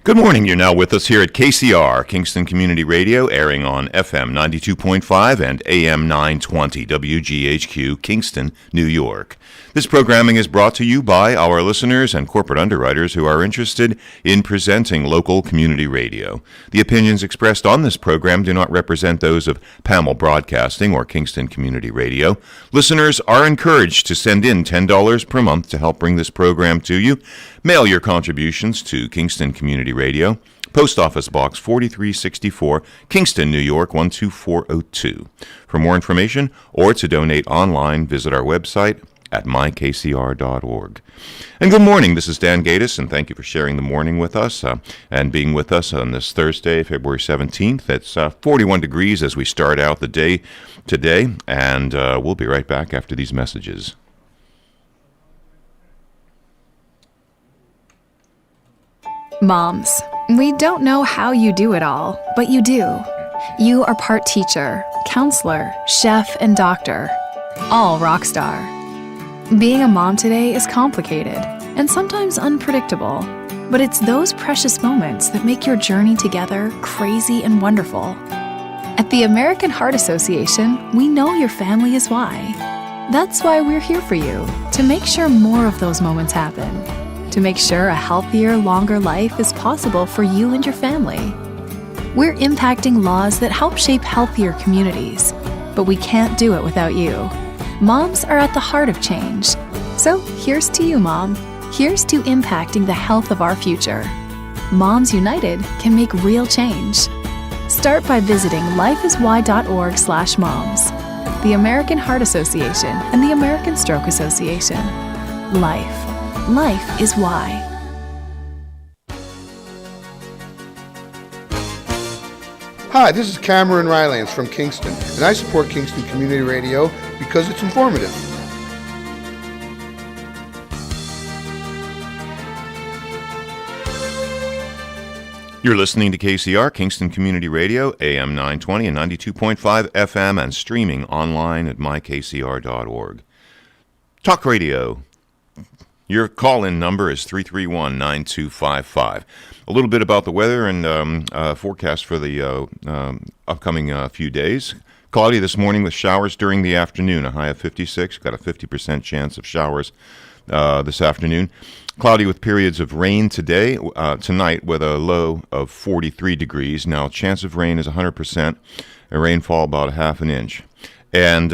Good morning. You're now with us here at KCR, Kingston Community Radio, airing on FM 92.5 and AM 920, WGHQ, Kingston, New York. This programming is brought to you by our listeners and corporate underwriters who are interested in presenting local community radio. The opinions expressed on this program do not represent those of Pamel Broadcasting or Kingston Community Radio. Listeners are encouraged to send in $10 per month to help bring this program to you. Mail your contributions to Kingston Community Radio, Post Office Box 4364, Kingston, New York 12402. For more information or to donate online, visit our website at mykcr.org. And good morning, this is Dan Gatis, and thank you for sharing the morning with us and being with us on this Thursday, February 17th. It's 41 degrees as we start out the day today, and we'll be right back after these messages. Moms, we don't know how you do it all, but you do. You are part teacher, counselor, chef, and doctor, all rock star. Being a mom today is complicated and sometimes unpredictable, but it's those precious moments that make your journey together crazy and wonderful. At the American Heart Association, we know your family is why. That's why we're here for you, to make sure more of those moments happen, to make sure a healthier, longer life is possible for you and your family. We're impacting laws that help shape healthier communities, but we can't do it without you. Moms are at the heart of change. So here's to you, Mom. Here's to impacting the health of our future. Moms United can make real change. Start by visiting lifeiswhy.org/moms. The American Heart Association and the American Stroke Association. Life is why. Hi, this is Cameron Rylance from Kingston, and I support Kingston Community Radio because it's informative. You're listening to KCR, Kingston Community Radio, AM 920 and 92.5 FM, and streaming online at mykcr.org. Talk Radio. Your call-in number is 331-9255. A little bit about the weather and forecast for the upcoming few days. Cloudy this morning with showers during the afternoon, a high of 56. Got a 50% chance of showers this afternoon. Cloudy with periods of rain tonight with a low of 43 degrees. Now, chance of rain is 100%, a rainfall about a half an inch. And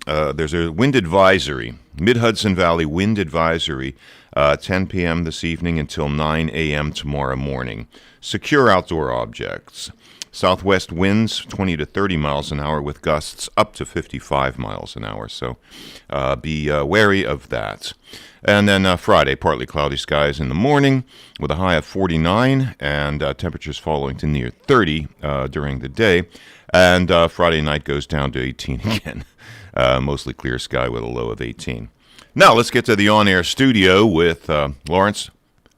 there's a wind advisory, Mid-Hudson Valley wind advisory, 10 p.m. this evening until 9 a.m. tomorrow morning. Secure outdoor objects. Southwest winds 20 to 30 miles an hour with gusts up to 55 miles an hour. So be wary of that. And then Friday, partly cloudy skies in the morning with a high of 49 and temperatures falling to near 30 during the day. And Friday night goes down to 18 again. Mostly clear sky with a low of 18. Now let's get to the on-air studio with Lawrence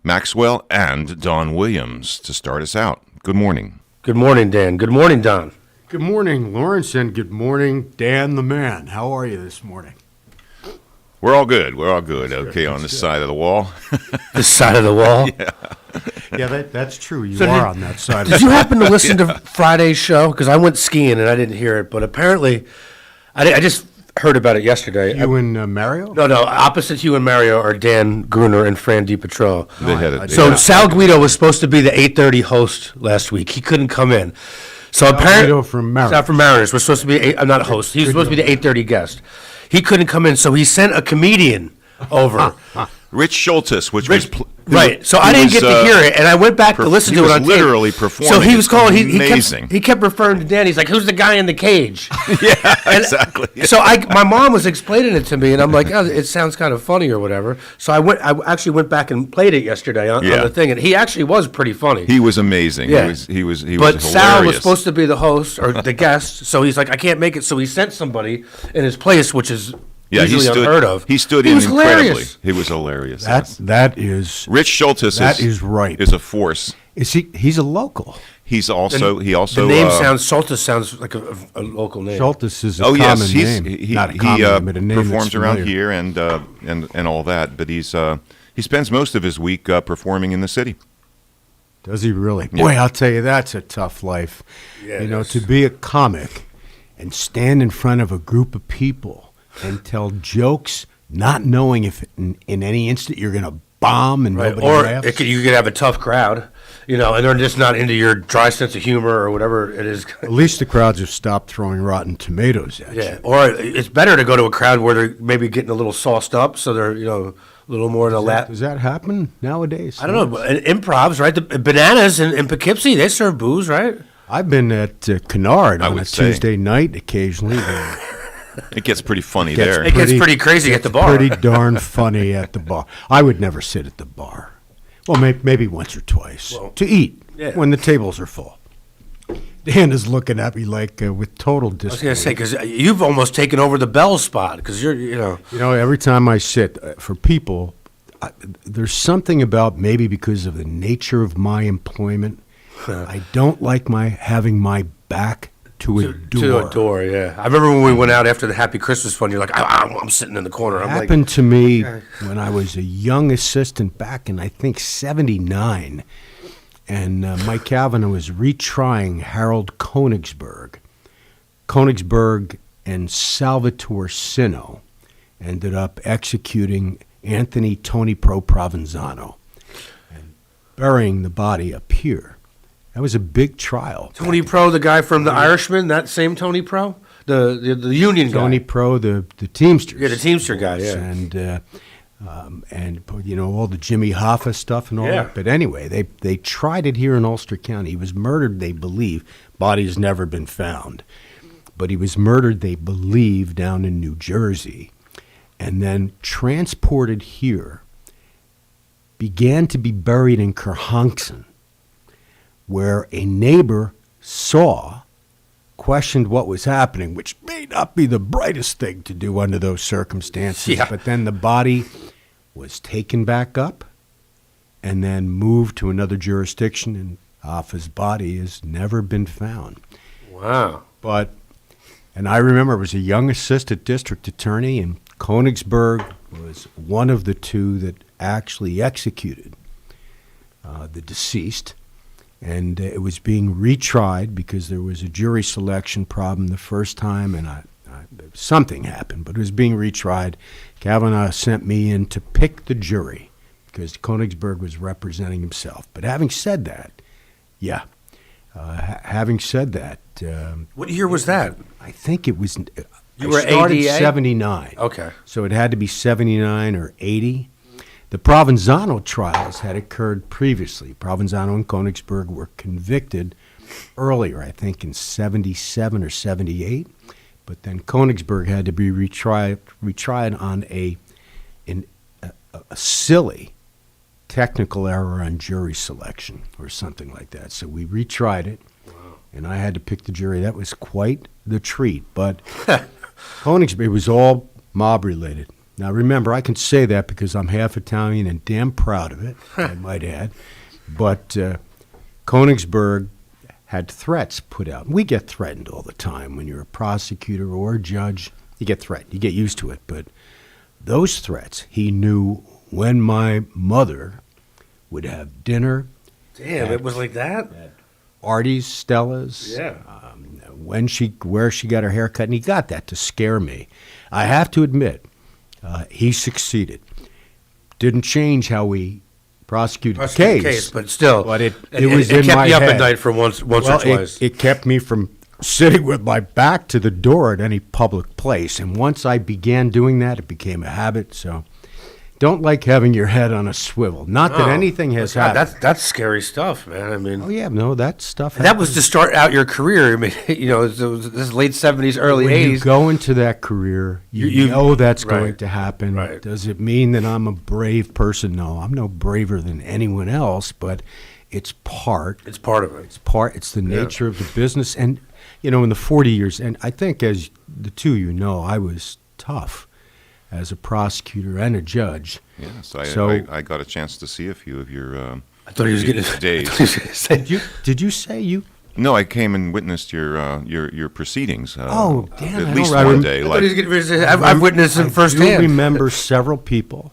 Maxwell and Don Williams to start us out. Good morning. Good morning, Dan. Good morning, Don. Good morning, Lawrence, and good morning, Dan the man. How are you this morning? We're all good. Okay, on this side of the wall. This side of the wall? Yeah, that's true. You are on that side. Did you happen to listen to Friday's show? Because I went skiing and I didn't hear it, but apparently I just heard about it yesterday. You and Mario? No, opposite you and Mario are Dan Gruner and Fran DiPietro. So Sal Guido was supposed to be the 8:30 host last week. He couldn't come in. So apparently, from Mariners. Sal from Mariners was supposed to be not a host. He was supposed to be the 8:30 guest. He couldn't come in, so he sent a comedian over. Rich Schultes, Right, so I didn't get to hear it, and I went back to listen to it on tape. He was literally performing. So he was calling. Amazing. He kept referring to Dan. He's like, "Who's the guy in the cage?" Yeah, exactly. So my mom was explaining it to me, and I'm like, "Oh, it sounds kind of funny or whatever." So I actually went back and played it yesterday on the thing, and he actually was pretty funny. He was amazing. Yeah. He was But hilarious. Sal was supposed to be the host or the guest, so he's like, "I can't make it." So he sent somebody in his place, which is usually unheard of. He stood in incredibly. He was hilarious. That is Rich Schultes. That is right. Is a force. Is he? He's a local. He also the name Schultes sounds like a local name. Schultes is a common name. Not a common name, but a name performs that's around familiar. here and all that. But he spends most of his week performing in the city. Does he really? Boy, I'll tell you, that's a tough life. Yeah, you know, it is. to be a comic and stand in front of a group of people and tell jokes, not knowing if in any instant you're going to bomb and Right. nobody Or laughs. you could have a tough crowd, and they're just not into your dry sense of humor or whatever it is. At least the crowds have stopped throwing rotten tomatoes at Yeah. you. Or it's better to go to a crowd where they're maybe getting a little sauced up, so they're a little more in a lap. Does that happen nowadays? I don't know. But improvs, right? The Bananas in Poughkeepsie, they serve booze, right? I've been at Kennard I on a would say. Tuesday night occasionally. It gets pretty funny Gets there. It gets pretty crazy at the bar. Pretty darn funny at the bar. I would never sit at the bar. Well, maybe once or twice to eat when the tables are full. Dan is looking at me like with total I was disdain. going to say, because you've almost taken over the Bell spot, because You know, every time I sit, for people, there's something about, maybe because of the nature of my employment, I don't like having my back to a door. To a door, yeah. I remember when we went out after the Happy Christmas fun, you're like, I'm sitting in the corner. It I'm like, happened to me when I was a young assistant back in, I think, 79. And Mike Kavanaugh was retrying Harold Königsberg. Königsberg and Salvatore Sino ended up executing Anthony Tony Pro Provenzano and burying the body up here. That was a big trial. Tony Pro, the guy from The Irishman, that same Tony Pro? The union guy. Tony Pro, the Teamsters. Yeah, the Teamster guy, yeah. And you know, all the Jimmy Hoffa stuff and all Yeah. that. But anyway, they tried it here in Ulster County. He was murdered, they believe. Body has never been found. But he was murdered, they believe, down in New Jersey. And then transported here. Began to be buried in Kerhonkson, where a neighbor saw, questioned what was happening, which may not be the brightest thing to do under those circumstances. Yeah. But then the body was taken back up and then moved to another jurisdiction, and Hoffa's body has never been found. Wow. And I remember I was a young assistant district attorney, and Königsberg was one of the two that actually executed the deceased. And it was being retried because there was a jury selection problem the first time, and something happened, but it was being retried. Kavanaugh sent me in to pick the jury because Königsberg was representing himself. But having said that, What year was that? I think it was. You I were started ADA? 79. Okay. So it had to be 79 or 80. The Provenzano trials had occurred previously. Provenzano and Königsberg were convicted earlier, I think in 77 or 78. But then Königsberg had to be retried on a silly technical error on jury selection or something like that. So we retried it, and I had to pick the jury. That was quite the treat. But Königsberg, it was all mob-related. Now, remember, I can say that because I'm half Italian and damn proud of it, I might add. But Königsberg had threats put out. We get threatened all the time when you're a prosecutor or a judge. You get threatened. You get used to it. But those threats, he knew when my mother would have dinner. Damn, it was like that? Artie's, Stella's. Yeah. Where she got her hair cut, and he got that to scare me. I have to admit, he succeeded. Didn't change how we prosecuted the case, but still, But it it was in kept my you up head. at night for once or Well, twice. it kept me from sitting with my back to the door at any public place. And once I began doing that, it became a habit. So don't like having your head on a swivel. Not that anything has God, happened. that's scary stuff, man. I mean, Oh, yeah, no, that stuff that was to start out your career. I mean, it was this late 70s, early When you 80s. go into that career, you know that's going right, to happen. right. Does it mean that I'm a brave person? No, I'm no braver than anyone else, but it's part. It's part of it. It's the nature of the business. And, you know, in the 40 years, and I think as the two of you know, I was tough as a prosecutor and a judge. Yes, I got a chance to see a few of your I thought he was getting days. Did you say you? No, I came and witnessed your proceedings. Oh, damn, I At least don't- I one rem- day. I thought he was getting, I've witnessed him I do firsthand. remember several people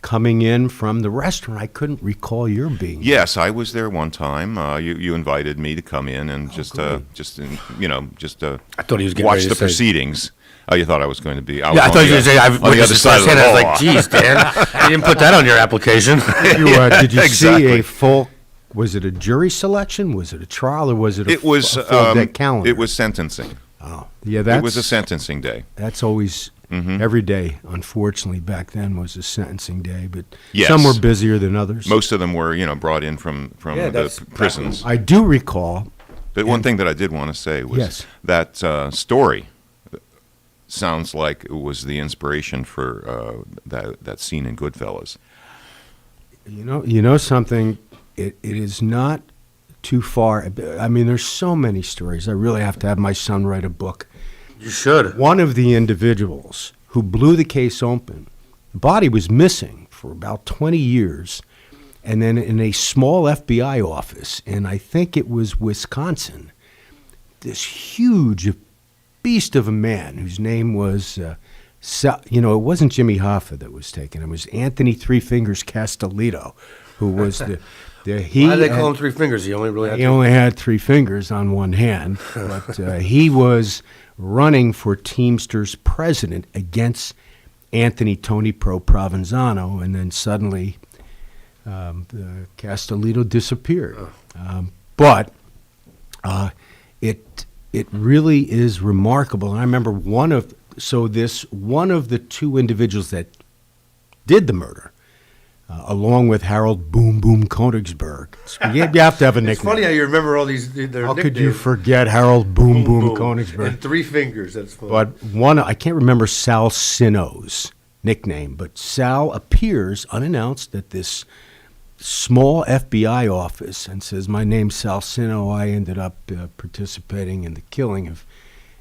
coming in from the restaurant. I couldn't recall your being there. Yes, I was there one time. You invited me to come in and just I thought he was getting watch ready the to say- proceedings. Oh, you thought I was going to be? Yeah, I thought you were going to say, I've on the other side of the I was law. like, geez, Dan, you didn't put that on your application. Did you Exactly. see a full? Was it a jury selection? Was it a trial, or was it a, It was a full day calendar? it was sentencing. Oh, yeah, that's It was a sentencing day. That's always every day. Unfortunately, back then was a sentencing day, but Yes. some were busier than others. Most of them were, brought in from Yeah, the that's prisons. I do recall. But one thing that I did want to say was Yes. that story sounds like it was the inspiration for that scene in Goodfellas. You know something. It is not too far. I mean, there's so many stories. I really have to have my son write a book. You should. One of the individuals who blew the case open, the body was missing for about 20 years. And then in a small FBI office, and I think it was Wisconsin, this huge beast of a man whose name was, it wasn't Jimmy Hoffa that was taken. It was Anthony Three Fingers Castellito, who was Why do they call him Three Fingers? He only really had he only had 3 fingers on one hand, but he was running for Teamsters president against Anthony Tony Pro Provenzano, and then suddenly Castellito disappeared. But it really is remarkable. And I remember one of the 2 individuals that did the murder, along with Harold Boom Boom Konigsberg. You have to have a nickname. It's funny how you remember all these. Their How could you nicknames. forget Harold Boom Boom, And Konigsberg? 3 fingers. That's funny. But I can't remember Sal Sino's nickname, but Sal appears unannounced at this small FBI office and says, "My name's Sal Sino. I ended up participating in the killing of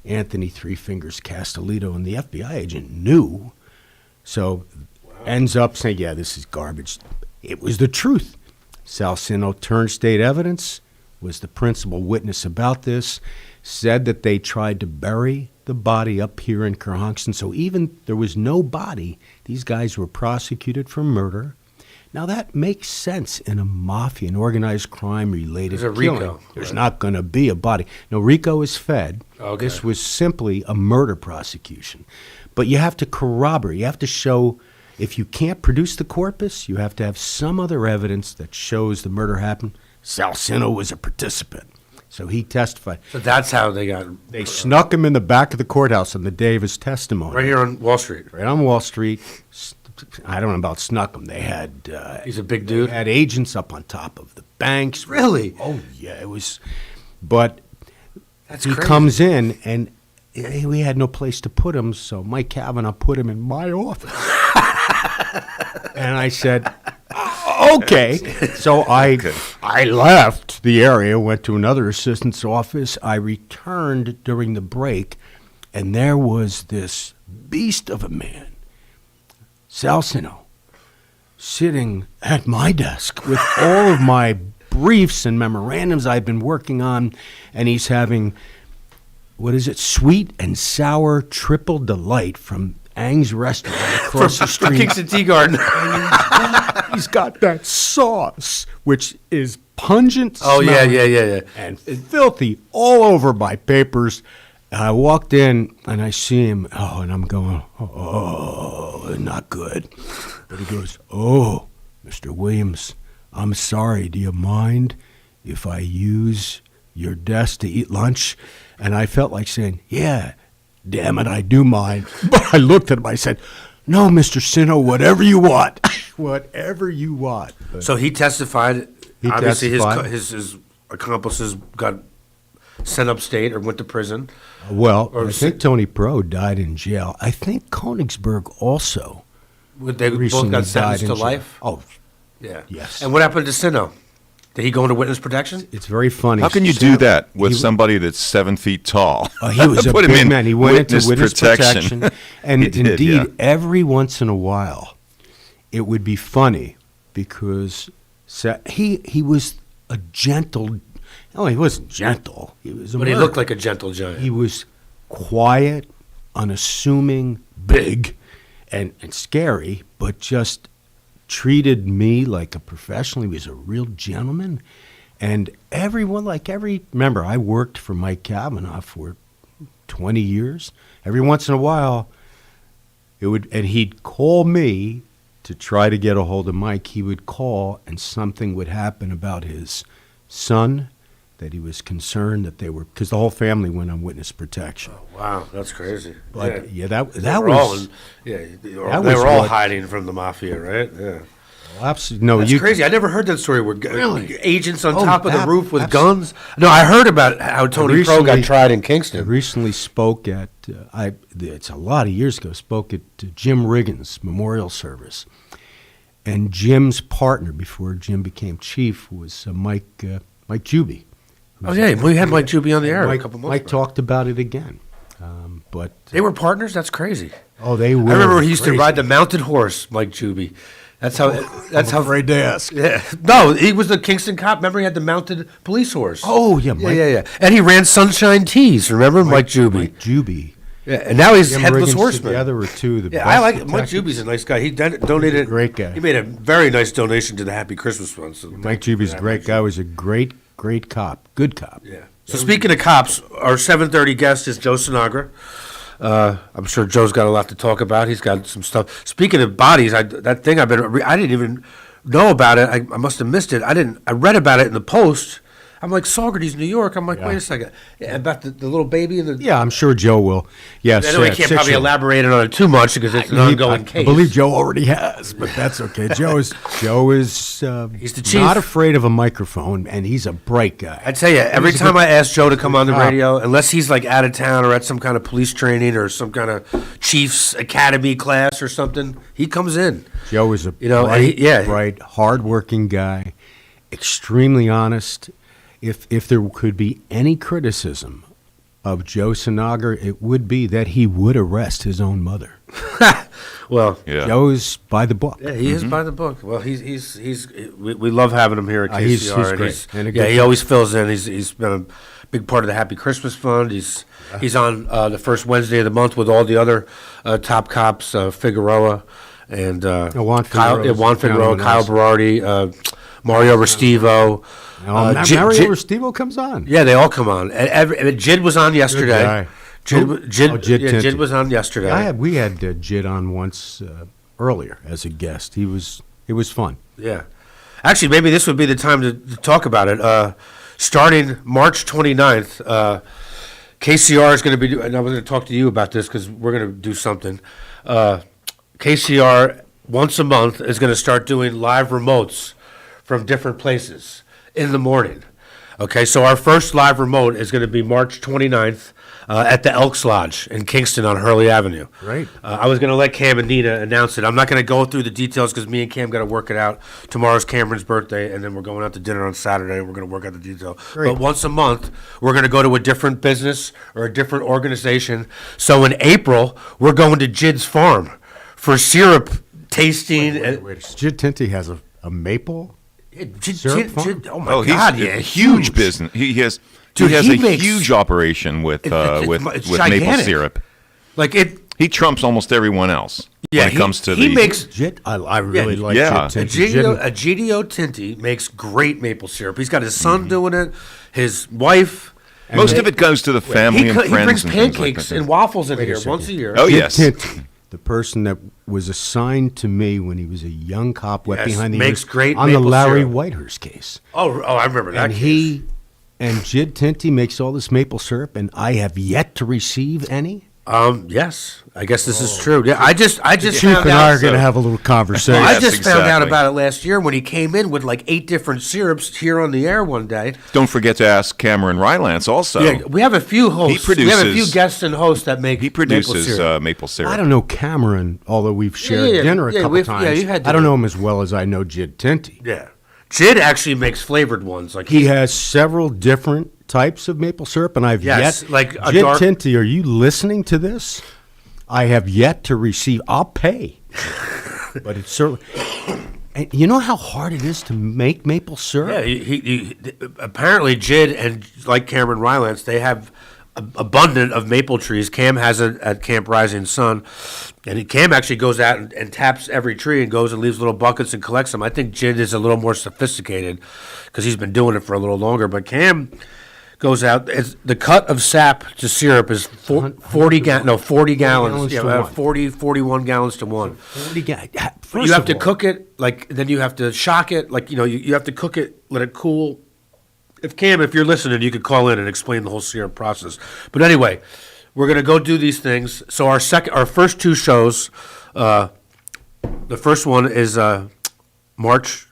Anthony Three Fingers Castellito," and the FBI agent knew. So ends up saying, "Yeah, this is garbage." It was the truth. Sal Sino turned state evidence, was the principal witness about this, said that they tried to bury the body up here in Kerhonkson. So even there was no body, these guys were prosecuted for murder. Now that makes sense in a mafia, an organized crime related There's a killing. RICO, There's right. not going to be a body. No, RICO is fed. Okay. This was simply a murder prosecution. But you have to corroborate. You have to show, if you can't produce the corpus, you have to have some other evidence that shows the murder happened. Sal Sino was a participant. So he testified. So that's how they got They snuck him in the back of the courthouse on the day of his testimony. right here on Wall Street. Right on Wall Street. I don't know about snuck him. They had He's a big dude. they had agents up on top of the banks. Really? Oh yeah, it was. But That's he crazy. comes in and we had no place to put him, so Mike Kavanaugh put him in my office. And I said, okay. So I left the area, went to another assistant's office. I returned during the break, and there was this beast of a man, Sal Sino, sitting at my desk with all of my briefs and memorandums I've been working on, and he's having, what is it, sweet and sour triple delight from Ang's Restaurant across the From street. Kingston Tea Garden. He's got that sauce, which is pungent, Oh, yeah, smelling, yeah. and filthy all over my papers. And I walked in, and I see him, and I'm going, oh, not good. But he goes, "Oh, Mr. Williams, I'm sorry. Do you mind if I use your desk to eat lunch?" And I felt like saying, "Yeah, damn it, I do mind." But I looked at him, I said, "No, Mr. Sino, whatever you want." Whatever you want. But So he testified. He Obviously, testified. his accomplices got sent upstate or went to prison. well, or I think Tony Pro died in jail. I think Konigsberg also They both recently got died sentenced in to jail. life. Oh, Yeah. Yes. And what happened to Sino? Did he go into witness protection? it's very funny. How can you do that with somebody that's 7 feet tall? He was a Put him big in man. He went into witness protection. And He did, indeed, yeah. every once in a while, it would be funny because he was a gentle. No, he wasn't gentle. He was a But he murderer. looked like a gentle giant. He was quiet, unassuming, big, and scary, but just treated me like a professional. He was a real gentleman. And remember, I worked for Mike Kavanaugh for 20 years. Every once in a while, and he'd call me to try to get a hold of Mike. He would call, and something would happen about his son, that he was concerned that because the whole family went on witness protection. Oh, wow, that's crazy. But they was were all what- hiding from the mafia, right? Yeah. absolutely no. That's crazy. I never heard that story where Really? agents on Oh, top of the that- roof with absolutely. guns. No, I heard about how Tony Pro got recently- tried in I Kingston. recently spoke at it's a lot of years ago. Spoke at Jim Riggins' memorial service, and Jim's partner before Jim became chief was Mike Juby. Oh yeah, we had Mike Juby on the air a Mike, couple months Mike ago. talked about it again, but They were partners. That's crazy. they were. I remember when he used to crazy. ride the mounted horse, Mike Juby. That's how. That's I'm how. afraid to ask. Yeah. No, he was the Kingston cop. Remember, he had the mounted police horse. Oh yeah, yeah, yeah. And he ran Sunshine Teas. Remember, Mike Juby. Mike Juby. Yeah, and now he's Jim headless Riggins horseman. together were two of the Yeah, best I like it. Mike detectives. Juby's a nice guy. He donated. He's a great guy. He made a very nice donation to the Happy Christmas Fund. So Mike Juby's a great guy. Was a great cop. Good cop. Yeah. So speaking of cops, our 7:30 guest is Joe Sinagra. I'm sure Joe's got a lot to talk about. He's got some stuff. Speaking of bodies, I didn't even know about it. I must have missed it. I read about it in the Post. I'm like, Saugerties, New York. I'm like, Yeah. wait a second. Yeah, about the little baby and the. Yeah, I'm sure Joe will. Yes, I know we can't probably elaborate on it too much because it's an ongoing case. I believe Joe already has, but that's okay. Joe is He's the chief. not afraid of a microphone, and he's a bright guy. I tell you, every He's a time good- I ask Joe to come on the cop. radio, unless he's like out of town or at some kind of police training or some kind of Chiefs Academy class or something, he comes in. Joe is a You know, bright, and yeah. bright, hardworking guy, extremely honest. If there could be any criticism of Joe Sinagra, it would be that he would arrest his own mother. Well, Yeah. Joe's by the book. yeah, he is by the book. Well, we love having him here at KCR. He's and great. And a yeah, good he guy. always fills in. He's been a big part of the Happy Christmas Fund. He's on the first Wednesday of the month with all the other top cops, Figueroa and Juan Figueroa's Juan Figueroa, gentleman Kyle else. Berardi, Mario Restivo. Mario Restivo comes on. Yeah, they all come on. And Jid was on yesterday. guy. Jid, Who? Jid, Oh, Jid yeah, Tinty. Jid was on yesterday. We had Jid on once earlier as a guest. It was fun. Yeah. Actually, maybe this would be the time to talk about it. Starting March 29th, KCR is going to be, and I was going to talk to you about this because we're going to do something. KCR, once a month, is going to start doing live remotes from different places in the morning. Okay, so our first live remote is going to be March 29th at the Elks Lodge in Kingston on Hurley Avenue. Great. I was going to let Cam and Nina announce it. I'm not going to go through the details because me and Cam got to work it out. Tomorrow's Cameron's birthday, and then we're going out to dinner on Saturday, and we're going to work out the detail. Great. But once a month, we're going to go to a different business or a different organization. So in April, we're going to Jid's Farm for syrup tasting. Jid Tinty has a maple. Syrup farm? Oh my Oh, he's God! a Yeah, huge business. He has Dude, he has he a makes- huge operation with it's with maple gigantic. syrup. Like it. He trumps almost everyone else Yeah, when it comes to he the. makes Jid, I really like yeah. Jid Tinty. Egidio Tinti makes great maple syrup. He's got his son doing it, his wife. most of it goes to the family and He friends. brings and things like pancakes that. and waffles in here second. once a year. Oh, Jid yes. Tinty, the person that was assigned to me when he was a young cop, wet Yes, behind the makes ears great on the maple Larry syrup. Whitehurst case. Oh, I remember that. And case. Jid Tinty makes all this maple syrup, and I have yet to receive any. Yes, I guess this is true. Yeah, I just Chief found and I out. are going to have a little conversation. I Yes, just found out exactly. about it last year when he came in with like 8 different syrups here on the air one day. Don't forget to ask Cameron Rylance also. Yeah, we have a few hosts. He we have a few produces- guests and hosts that make He maple produces syrup. maple syrup. I don't know Cameron, although we've shared Yeah, dinner a yeah, couple we've- yeah, times. you had I don't dinner. know him as well as I know Jid Tinty. Yeah, Jid actually makes flavored ones. Like He has several different types of maple syrup, and I've Yes, yet. like a Jid dark- Tinty, are you listening to this? I have yet to receive. I'll pay, but it's certainly. And you know how hard it is to make maple syrup. Yeah, he apparently Jid and like Cameron Rylance, they have abundant of maple trees. Cam has it at Camp Rising Sun, and Cam actually goes out and taps every tree and goes and leaves little buckets and collects them. I think Jid is a little more sophisticated because he's been doing it for a little longer. But Cam goes out. The cut of sap to syrup is 40 gallons. 41 gallons to one. 40 You have to cook it, then you have to shock it, you have to cook it, let it cool. If you're listening, you could call in and explain the whole syrup process. But anyway, we're gonna go do these things. So our first two shows, the first one is March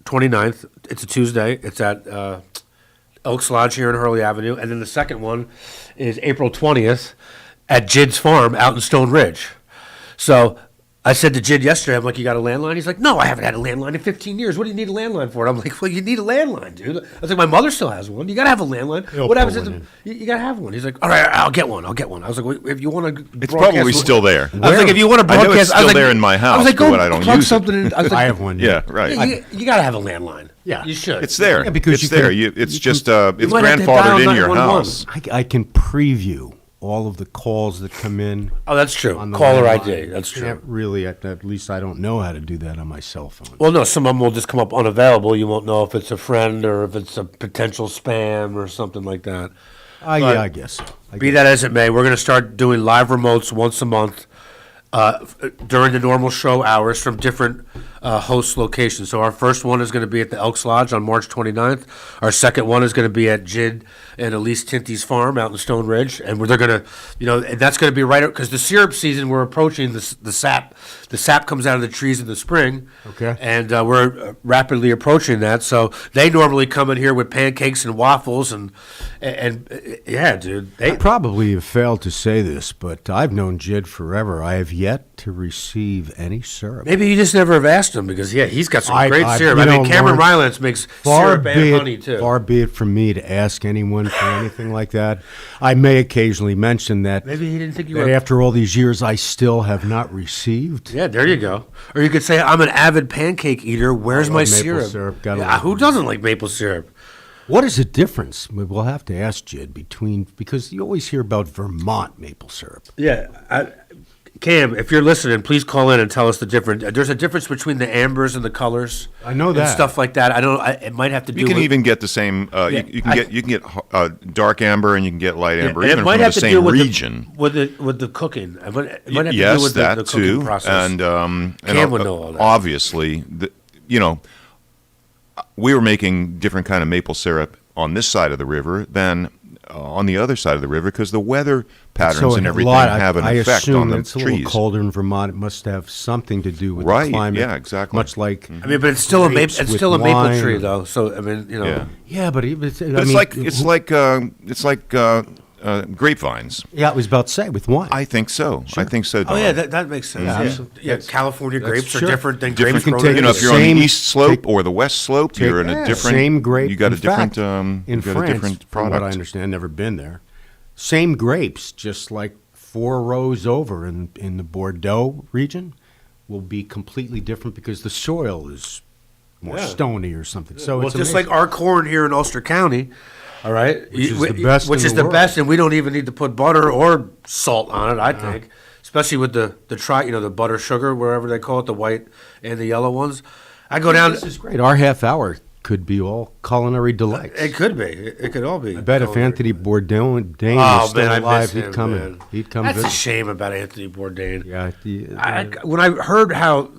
29th. It's a Tuesday. It's at Elks Lodge here in Hurley Avenue, and then the second one is April 20th at Jid's Farm out in Stone Ridge. So I said to Jid yesterday, I'm like, you got a landline? He's like, no, I haven't had a landline in 15 years. What do you need a landline for? And I'm like, well, you need a landline, dude. I was like, my mother still has one. You got to have a landline. What happens if you got to have one? He's like, all right, I'll get one. I was like, wait, if you want to It's probably still there. I was like, if you want to broadcast. I know it's still there in my house, I was like, go but I don't plug use something in. I was like, I have one. Yeah, right. You got to have a landline. Yeah. You should. It's there. Yeah, because it's you there. can- It's you just can- it's might have to dial grandfathered in your 911. house. I can preview all of the calls that come in. Oh, that's true. on the Caller landline. ID. That's true. Can't really, at least I don't know how to do that on my cell phone. Well, no, some of them will just come up unavailable. You won't know if it's a friend or if it's a potential spam or something like that. Yeah, I guess so. Be that as it may, we're going to start doing live remotes once a month during the normal show hours from different host locations. So our first one is going to be at the Elks Lodge on March 29th. Our second one is going to be at Jid and Elise Tinty's farm out in Stone Ridge. And they're going to, and that's going to be right up, because the syrup season, we're approaching the sap. The sap comes out of the trees in the spring. Okay. And we're rapidly approaching that. So they normally come in here with pancakes and waffles and yeah, dude. I probably have failed to say this, but I've known Jid forever. I have yet to receive any syrup. Maybe you just never have asked him, because he's got some I- great I- syrup. you I mean, know, Cameron Lawrence, Rylance makes syrup and honey too. Far be it from me to ask anyone for anything like that. I may occasionally mention that, Maybe he didn't think you that were. after all these years, I still have not received. Yeah, there you go. Or you could say, I'm an avid pancake eater. Where's I my love maple syrup? syrup. Gotta Yeah, love who it. doesn't like maple syrup? What is the difference? We'll have to ask Jid because you always hear about Vermont maple syrup. Yeah, Cam, if you're listening, please call in and tell us the difference. There's a difference between the ambers and the colors. I know and that. stuff like that. I don't. It might have to do. You can with, even get the same. Yeah, you can get dark amber and you can get light amber, and even it might from have the to do same with region. with the cooking. It might have to do Yes, with that the cooking too, process. and Cam would know all that. obviously, we were making different kind of maple syrup on this side of the river than on the other side of the river, because the weather patterns and everything have an I effect assume on the it's a little trees. colder in Vermont. It must have something to do with Right, the climate. yeah, exactly. Much like I mean, but it's still a maple. grapes It's with still a maple wine. tree, though. So I mean, Yeah. yeah, but But it's like grapevines. yeah, I was about to say with wine. I think so. I think so. Oh yeah, Don. that makes sense. Yeah, Yeah, absolutely. yeah. California That's grapes are sure. different than different. grapes grown take in If you're Italy. on the Same- east slope take- or the west slope, you're in a different same grape. You got a in different. fact, You in got France, a different from what I product. understand, never been there. Same grapes, just like 4 rows over in the Bordeaux region, will be completely different because the soil is more Yeah. stony or something. So Well, it's just amazing. like our corn here in Ulster County, all right, Which is the best Which in is the the world. best, and we don't even need to put butter or salt on it. I think, especially with the the butter sugar, wherever they call it, the white and the yellow ones. I go down. This is great. Our half hour could be all culinary delights. It could be. It could all be. I bet if culinary. Anthony Bourdain Oh was still man, I alive, miss he'd him, come man. in. He'd come That's a visit. shame about Anthony Bourdain. Yeah, When I heard how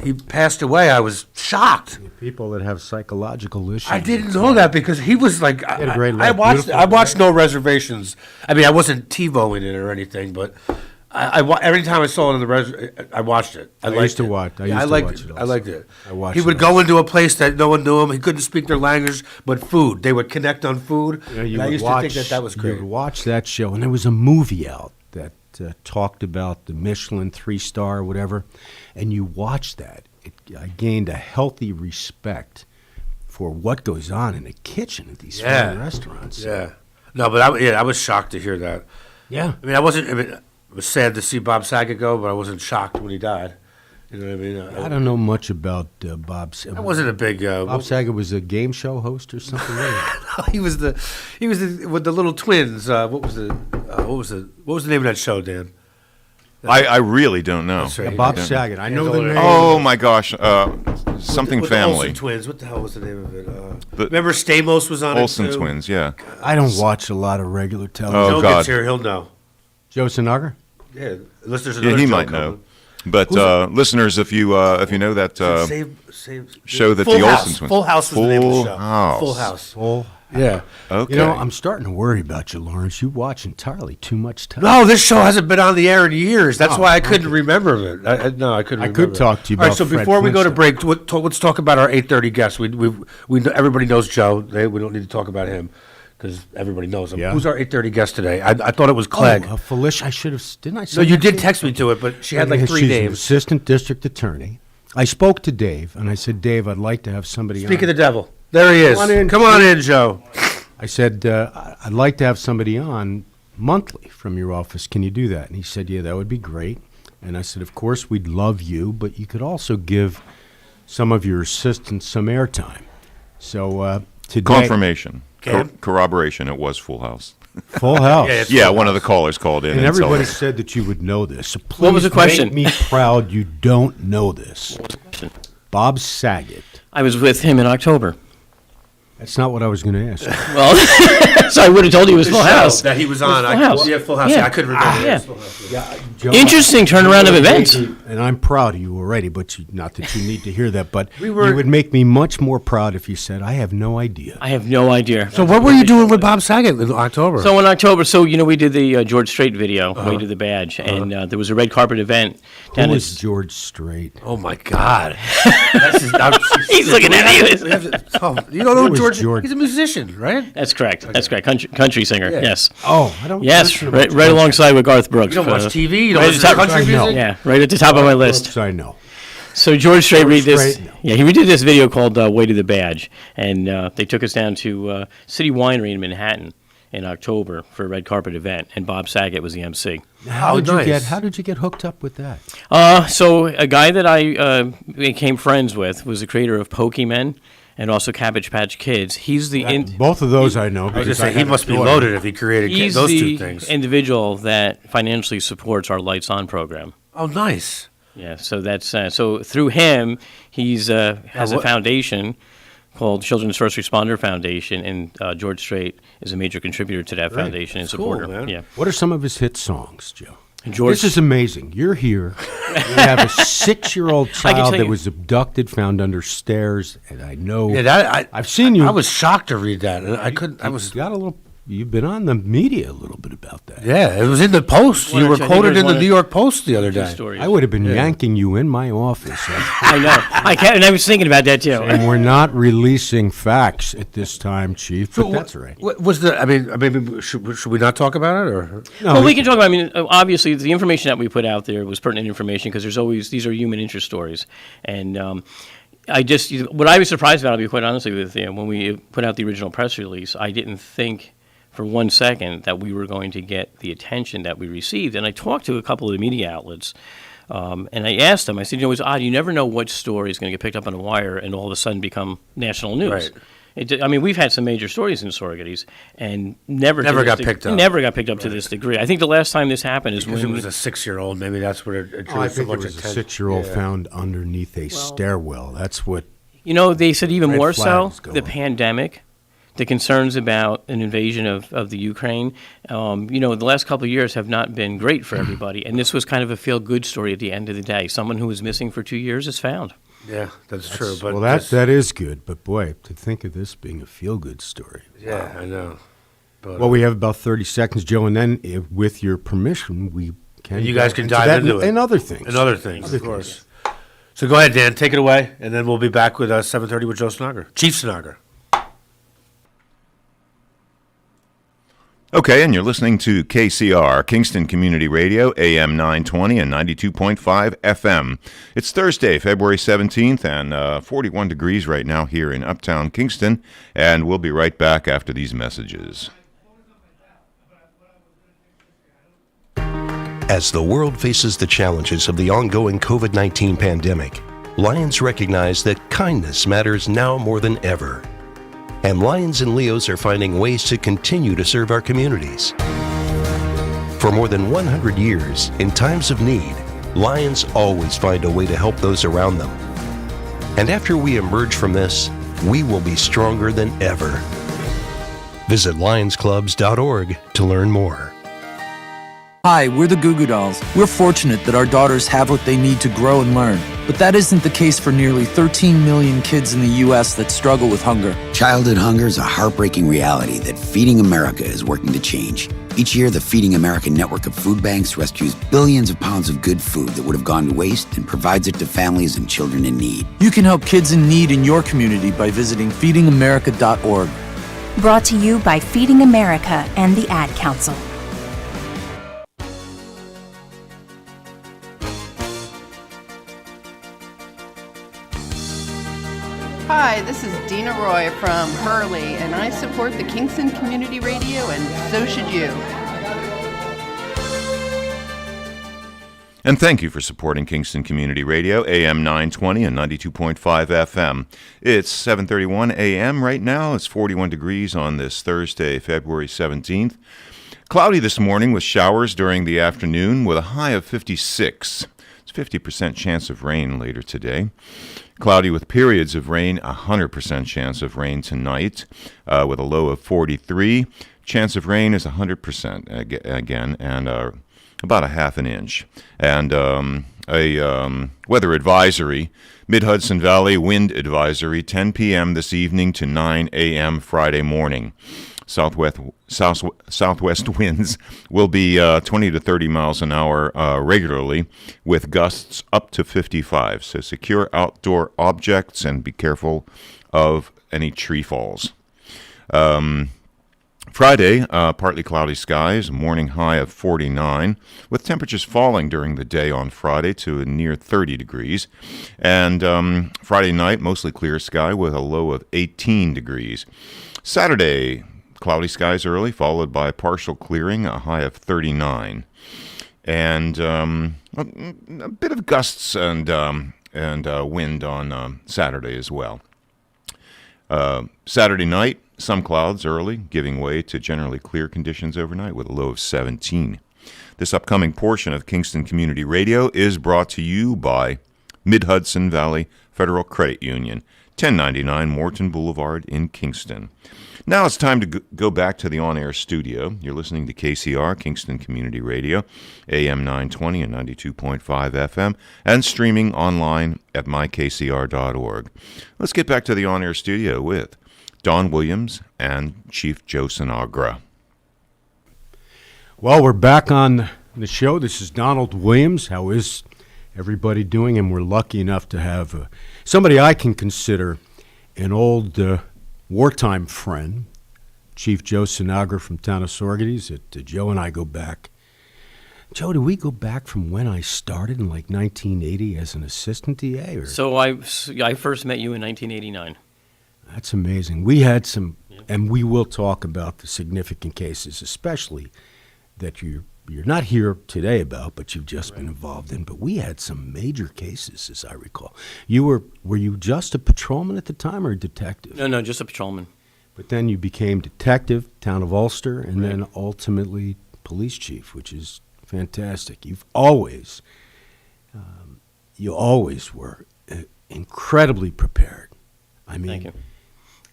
he passed away, I was shocked. people that have psychological issues. I didn't know that because he was like had a great I life. watched. Beautiful I watched No Reservations. I mean, I wasn't TiVoing it or anything, but every time I saw it on the I watched it. I liked used to it. watch- I Yeah, used to liked watch it. it I also. liked it. I watched He would it go into a place that no one knew him. He couldn't speak their language, but food. They would connect on food. You know, you and I would used watch, to think that was You great. would watch that show, and there was a movie out that talked about the Michelin 3-star or whatever, and you watch that. I gained a healthy respect for what goes on in the kitchen at these fine restaurants. Yeah. No, but I was shocked to hear that. Yeah. I mean, I wasn't. I mean, it was sad to see Bob Saget go, but I wasn't shocked when he died. You know what I mean? I don't know much about Bob. I wasn't a big. Bob Saget was a game show host or something. he was the with the little twins. What was the name of that show, Dan? I really don't know. That's right. Bob Saget. I know the name. Oh my gosh, something with family. The Olsen twins. What the hell was the name of it? Remember Stamos was on Olsen it too? twins, yeah. I don't watch a lot of regular television. Oh, Joe God. gets here, he'll know. Joe Sinagra? Yeah, unless there's Yeah, another he Joe might coming. know. But listeners, if you know that Save show that Full the House. Olsen twins, Full House was the name of the show. House. Full House. Full. Yeah. Okay. You know, I'm starting to worry about you, Lawrence. You watch entirely too much television. No, this show hasn't been on the air in years. That's why I couldn't remember it. I couldn't. I remember could it. talk to you All right, about so Fred before we go to Flintstone. break, let's talk about our 8:30 guest. We know, everybody knows Joe. We don't need to talk about him because everybody knows him. Yeah. Who's our 8:30 guest today? I thought it was Clegg. Felicia. I should have. Didn't I say No, you that did to text me to it, but she had like Yeah, three she's an names. assistant district attorney. I spoke to Dave, and I said, Dave, I'd like to have somebody Speak on. of the devil. There he is. Come on in, Joe. I said, I'd like to have somebody on monthly from your office. Can you do that? And he said, yeah, that would be great. And I said, of course, we'd love you, but you could also give some of your assistants some airtime. So today, confirmation, Okay. corroboration. It was Full House. Full house. Yeah, it's Yeah, one of the callers called in. And and everybody told us. said that you would know this. So please What was the question? make me proud you don't know this. Bob Saget. I was with him in October. That's not what I was going to ask. Well, so I would have told you it was The Full show House. that he was on. Full House. Yeah, Full House. Yeah. Yeah, I couldn't remember. Yeah. Full House. Joe, Interesting turnaround of events. And I'm proud of you already, but not that you need to hear that, but We were- you would make me much more proud if you said, I have no idea. I have no idea. So what were you doing with Bob Saget in October? So in October, we did the George Strait video, Way to the Badge, and there was a red carpet event Who down is George Strait? Oh my God! He's looking at you. You don't know Who is George? George? He's a musician, right? That's correct. That's correct. Country singer. Yeah. Yes. Oh, I don't Yes. listen to Right, much right country. alongside with Garth Brooks. You don't watch TV. You don't right listen to at the top- country I know. music. Yeah, right at the top of my list. Brooks, I know. So George Strait read this. Strait, no. Yeah, he redid this video called "Way to the Badge," and they took us down to City Winery in Manhattan in October for a red carpet event, and Bob Saget was the MC. How did nice. how did you get hooked up with that? So a guy that I became friends with was the creator of Pokemon and also Cabbage Patch Kids. He's the Both of those I know. I was because gonna say he had a must be daughter. loaded if he created he's those the two things. individual that financially supports our Lights On program. Oh, nice. Yeah, so that's so through him, he's has a what- foundation called Children's First Responder Foundation, and George Strait is a major contributor to that foundation and Cool, supporter. man. Yeah, What are some of his hit songs, Joe? and George. This is amazing. You're here. You have a 6-year-old I can child tell that you. was abducted, found under stairs, and I know. Yeah, I've seen you. I was shocked to read that. I couldn't. I was. Got a little. You've been on the media a little bit about that. Yeah, it was in the Post. One You or were two- I think quoted there's in the one New or York Post the other two day. stories. I would have been yanking you in my office. I know. I can't, and I was thinking about that too. And we're not releasing facts at this time, Chief. But that's all right. What was the? I mean, maybe should we not talk about it or? No, Well, we can talk about. I mean, obviously, the information that we put out there was pertinent information because there's always these are human interest stories, and what I was surprised about, I'll be quite honest with you, when we put out the original press release, I didn't think for 1 second that we were going to get the attention that we received, and I talked to a couple of the media outlets. And I asked them, I said, it's odd, you never know what story is going to get picked up on a wire and all of a sudden become national news. Right. We've had some major stories in surrogaties and never got picked up. Never got picked up to this degree. I think the last time this happened is Because when it was a 6-year-old, maybe that's what it drew I so think much it was attention. a 6-year-old Yeah. found underneath a stairwell. That's what. they said even Red more so, flags go the up. pandemic, the concerns about an invasion of the Ukraine. The last couple of years have not been great for everybody, and this was kind of a feel-good story at the end of the day. Someone who was missing for 2 years is found. Yeah, that's true. But Well, that this- that is good. But boy, to think of this being a feel-good story. Yeah, I know. But, Well, we have about 30 seconds, Joe, and then, with your permission, we can. You guys go can into dive that into it. and other things. and other things, of course. So go ahead, Dan. Take it away, and then we'll be back with 7:30 with Joe Snogger, Chief Snogger. Okay, and you're listening to KCR, Kingston Community Radio, AM 920 and 92.5 FM. It's Thursday, February 17th, and 41 degrees right now here in Uptown Kingston, and we'll be right back after these messages. As the world faces the challenges of the ongoing COVID-19 pandemic, Lions recognize that kindness matters now more than ever. And Lions and Leos are finding ways to continue to serve our communities. For more than 100 years, in times of need, Lions always find a way to help those around them. And after we emerge from this, we will be stronger than ever. Visit lionsclubs.org to learn more. Hi, we're the Goo Goo Dolls. We're fortunate that our daughters have what they need to grow and learn. But that isn't the case for nearly 13 million kids in the U.S. that struggle with hunger. Childhood hunger is a heartbreaking reality that Feeding America is working to change. Each year, the Feeding America network of food banks rescues billions of pounds of good food that would have gone to waste and provides it to families and children in need. You can help kids in need in your community by visiting feedingamerica.org. Brought to you by Feeding America and the Ad Council. Hi, this is Dina Roy from Hurley, and I support the Kingston Community Radio, and so should you. And thank you for supporting Kingston Community Radio, AM 920 and 92.5 FM. It's 7:31 a.m. right now. It's 41 degrees on this Thursday, February 17th. Cloudy this morning with showers during the afternoon with a high of 56. It's 50% chance of rain later today. Cloudy with periods of rain, 100% chance of rain tonight with a low of 43. Chance of rain is 100% again, and about a half an inch. And a weather advisory, Mid-Hudson Valley wind advisory, 10 p.m. this evening to 9 a.m. Friday morning. Southwest winds will be 20 to 30 miles an hour regularly, with gusts up to 55. So secure outdoor objects and be careful of any tree falls. Friday, partly cloudy skies, morning high of 49, with temperatures falling during the day on Friday to near 30 degrees. And Friday night, mostly clear sky with a low of 18 degrees. Saturday, cloudy skies early, followed by partial clearing, a high of 39. And a bit of gusts and wind on Saturday as well. Saturday night, some clouds early, giving way to generally clear conditions overnight with a low of 17. This upcoming portion of Kingston Community Radio is brought to you by Mid-Hudson Valley Federal Credit Union, 1099 Morton Boulevard in Kingston. Now it's time to go back to the on-air studio. You're listening to KCR, Kingston Community Radio, AM 920 and 92.5 FM, and streaming online at mykcr.org. Let's get back to the on-air studio with Don Williams and Chief Joe Sinagra. Well, we're back on the show. This is Donald Williams. How is everybody doing? And we're lucky enough to have somebody I can consider an old wartime friend, Chief Joe Sinagra from town of Sorgetes. Joe and I go back. Joe, do we go back from when I started in like 1980 as an assistant DA? Or? So I first met you in 1989. That's amazing. We had some, and we will talk about the significant cases, especially that you're not here today about, but you've just been involved in. But we had some major cases, as I recall. Were you just a patrolman at the time or a detective? No, just a patrolman. But then you became detective, town of Ulster, and then ultimately police chief, which is fantastic. You always were incredly prepared. I mean, thank you.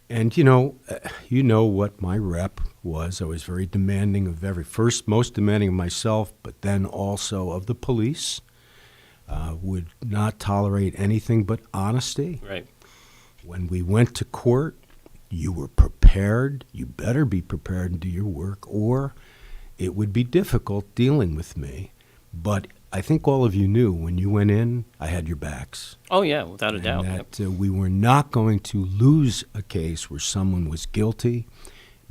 And you know what my rep was. I was very demanding of most demanding of myself, but then also of the police. Would not tolerate anything but honesty. Right. When we went to court, you were prepared. You better be prepared and do your work, or it would be difficult dealing with me. But I think all of you knew when you went in, I had your backs. Oh, yeah, without a doubt. That we were not going to lose a case where someone was guilty.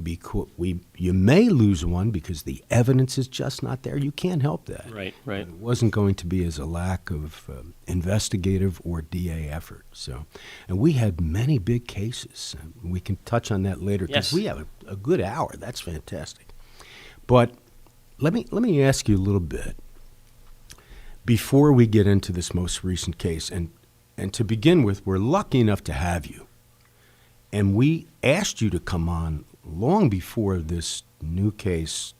Because you may lose one because the evidence is just not there. You can't help that. Right. It wasn't going to be as a lack of investigative or DA effort. So, and we had many big cases. We can touch on that later because we have a good hour. That's fantastic. But let me ask you a little bit. before we get into this most recent case, and to begin with, we're lucky enough to have you. And we asked you to come on long before this new case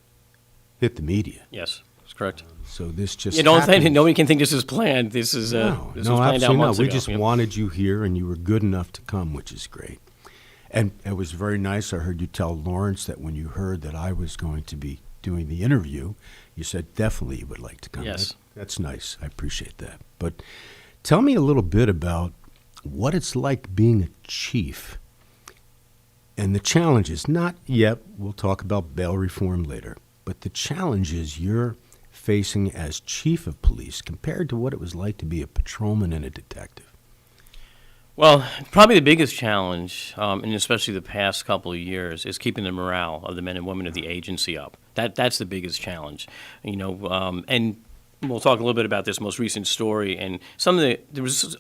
hit the media. Yes, that's correct. So this just You don't happened. think nobody can think this is planned. This is No, this no, was planned out absolutely not. months We ago. just Yeah. wanted you here, and you were good enough to come, which is great. And it was very nice. I heard you tell Lawrence that when you heard that I was going to be doing the interview, you said definitely you would like to come. Yes. That's nice. I appreciate that. But tell me a little bit about what it's like being a chief and the challenges. Not yet. We'll talk about bail reform later. But the challenges you're facing as chief of police compared to what it was like to be a patrolman and a detective. Well, probably the biggest challenge, and especially the past couple of years, is keeping the morale of the men and women of the agency up. That's the biggest challenge, and we'll talk a little bit about this most recent story and there was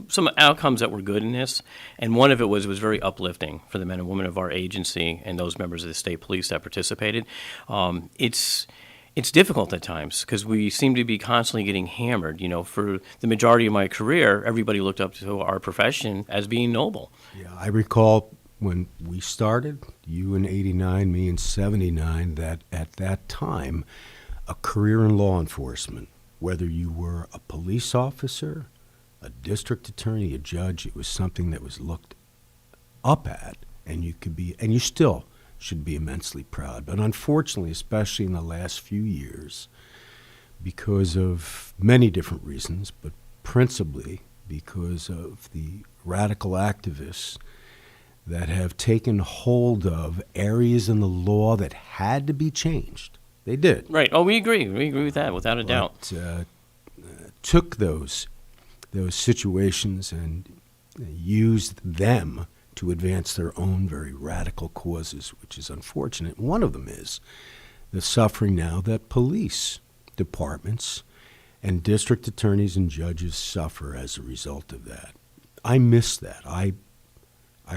some outcomes that were good in this, and one of it was very uplifting for the men and women of our agency and those members of the state police that participated. It's difficult at times because we seem to be constantly getting hammered. For the majority of my career, everybody looked up to our profession as being noble. Yeah, I recall when we started, you in 89, me in 79, that at that time, a career in law enforcement, whether you were a police officer, a district attorney, a judge, it was something that was looked up at, and you still should be immensely proud. But unfortunately, especially in the last few years, because of many different reasons, but principally because of the radical activists that have taken hold of areas in the law that had to be changed. They did. Right. Oh, we agree. We agree with that, without a doubt. Took those situations and used them to advance their own very radical causes, which is unfortunate. One of them is the suffering now that police departments and district attorneys and judges suffer as a result of that. I miss that. I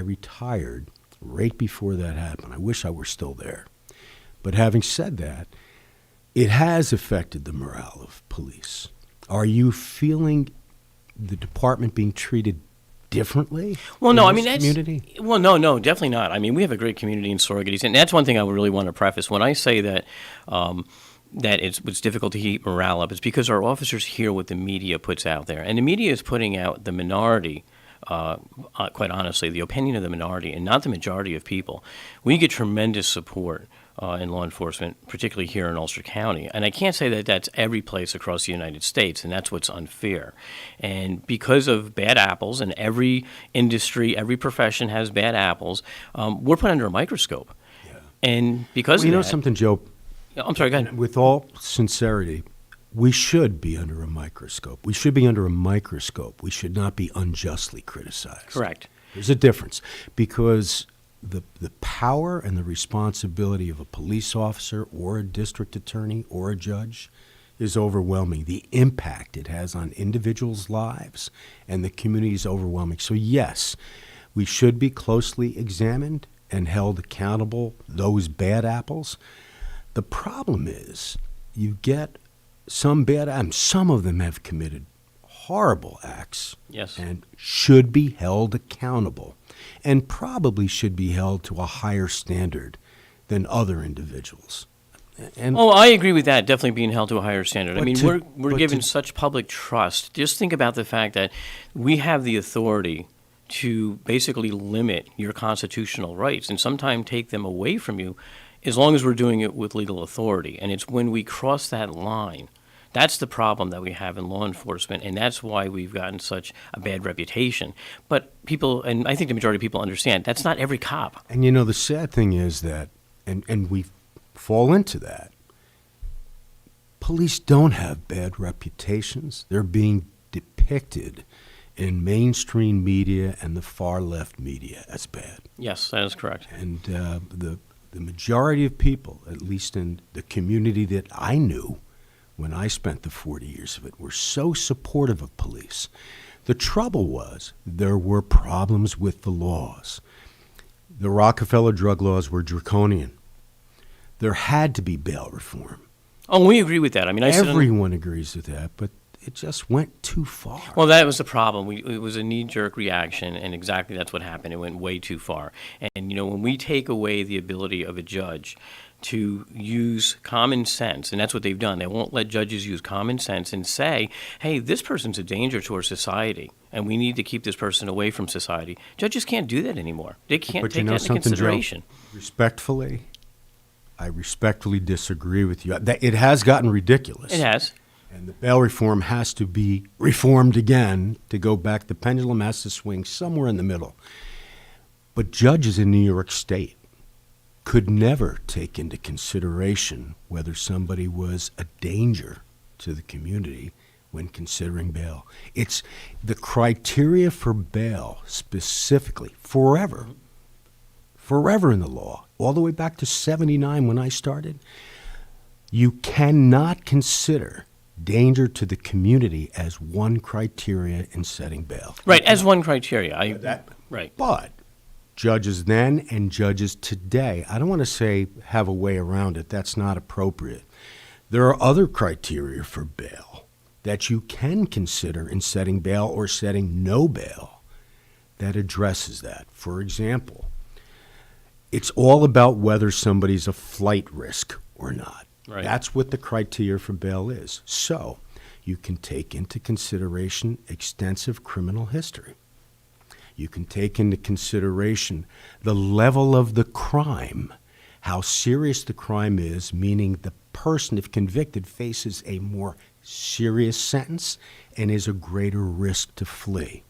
retired right before that happened. I wish I were still there. But having said that, it has affected the morale of police. Are you feeling the department being treated differently? Well, no, in this community? No, definitely not. I mean, we have a great community in Saugerties, and that's one thing I would really want to preface. When I say that it's difficult to keep morale up, it's because our officers hear what the media puts out there, and the media is putting out the minority. Quite honestly, the opinion of the minority and not the majority of people. We get tremendous support in law enforcement, particularly here in Ulster County. And I can't say that that's every place across the United States, and that's what's unfair. And because of bad apples, and every industry, every profession has bad apples, we're put under a microscope. Yeah. And because you of know that, something, Joe? I'm sorry, go ahead. With all sincerity, we should be under a microscope. We should be under a microscope. We should not be unjustly criticized. Correct. There's a difference because the power and the responsibility of a police officer or a district attorney or a judge is overwhelming. The impact it has on individuals' lives and the community is overwhelming. So yes, we should be closely examined and held accountable, those bad apples. The problem is you get some bad apples. Some of them have committed horrible acts. Yes. And should be held accountable and probably should be held to a higher standard than other individuals. And I agree with that, definitely being held to a higher standard. I But mean, to- we're but given to- such public trust. Just think about the fact that we have the authority to basically limit your constitutional rights and sometimes take them away from you as long as we're doing it with legal authority. And it's when we cross that line, that's the problem that we have in law enforcement, and that's why we've gotten such a bad reputation. But people, and I think the majority of people understand, that's not every cop. And the sad thing is that, and we fall into that, police don't have bad reputations. They're being depicted in mainstream media and the far left media as bad. Yes, that is correct. And the majority of people, at least in the community that I knew when I spent the 40 years of it, were so supportive of police. The trouble was there were problems with the laws. The Rockefeller drug laws were draconian. There had to be bail reform. Oh, we agree with that. I mean, Everyone agrees with that, but just went too far. Well, that was the problem. It was a knee-jerk reaction, and exactly that's what happened. It went way too far. And, when we take away the ability of a judge to use common sense, and that's what they've done. They won't let judges use common sense and say, hey, this person's a danger to our society, and we need to keep this person away from society. Judges can't do that anymore. They can't take that into consideration. Joe, I respectfully disagree with you. It has gotten ridiculous. It has. And the bail reform has to be reformed again to go back. The pendulum has to swing somewhere in the middle. But judges in New York State could never take into consideration whether somebody was a danger to the community when considering bail. It's the criteria for bail specifically, forever in the law, all the way back to 79 when I started. You cannot consider danger to the community as one criteria in setting bail. Right, as one criteria. Right. But judges then and judges today, I don't want to say have a way around it. That's not appropriate. There are other criteria for bail that you can consider in setting bail or setting no bail that addresses that. For example, it's all about whether somebody's a flight risk or not. Right. That's what the criteria for bail is. So you can take into consideration extensive criminal history. You can take into consideration the level of the crime, how serious the crime is, meaning the person, if convicted, faces a more serious sentence and is a greater risk to flee.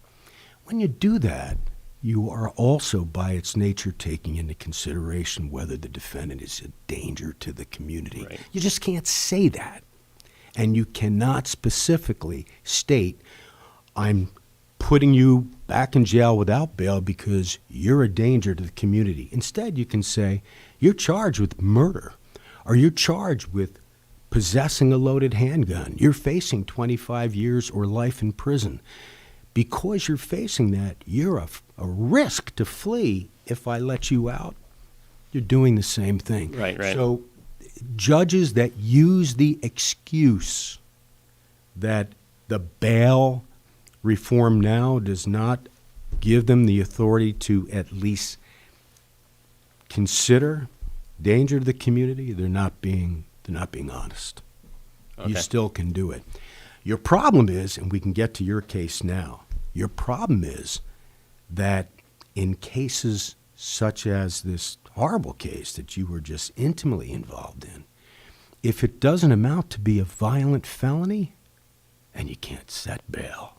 When you do that, you are also, by its nature, taking into consideration whether the defendant is a danger to the community. Right. You just can't say that. And you cannot specifically state, I'm putting you back in jail without bail because you're a danger to the community. Instead, you can say, you're charged with murder, or you're charged with possessing a loaded handgun. You're facing 25 years or life in prison. Because you're facing that, you're a risk to flee. If I let you out, you're doing the same thing. Right. So judges that use the excuse that the bail reform now does not give them the authority to at least consider danger to the community, they're not being honest. Okay. You still can do it. Your problem is, and we can get to your case now, your problem is that in cases such as this horrible case that you were just intimately involved in, if it doesn't amount to be a violent felony, and you can't set bail,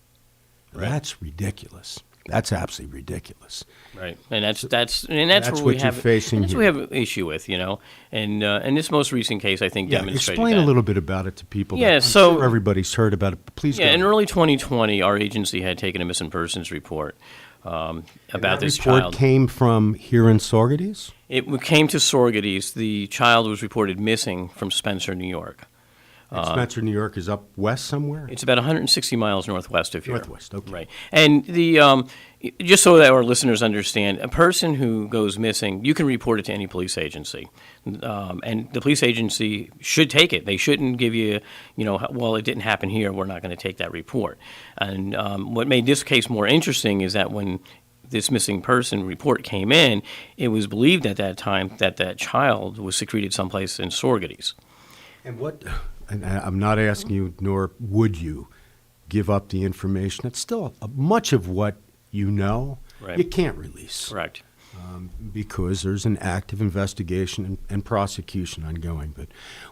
Right. That's ridiculous. That's absolutely ridiculous. Right, and that's where what we you're have facing that's here. what we have an issue with, and this most recent case I think demonstrated explain that. a little bit about it to people. Yeah, I'm so- sure everybody's heard about it, but please Yeah, go in ahead. early 2020, our agency had taken a missing persons report about That this report child. came from here in Saugerties? It came to Sorgeties. The child was reported missing from Spencer, New York. And Spencer, New York is up west somewhere? It's about 160 miles northwest of here. Northwest, okay. Right. And just so that our listeners understand, a person who goes missing, you can report it to any police agency. And the police agency should take it. They shouldn't give you, well, it didn't happen here, we're not going to take that report. And what made this case more interesting is that when this missing person report came in, it was believed at that time that that child was secreted someplace in Sorgeties. And I'm not asking you, nor would you, give up the information. It's still much of what you know, Right. you can't release. Correct. Because there's an active investigation and prosecution ongoing. But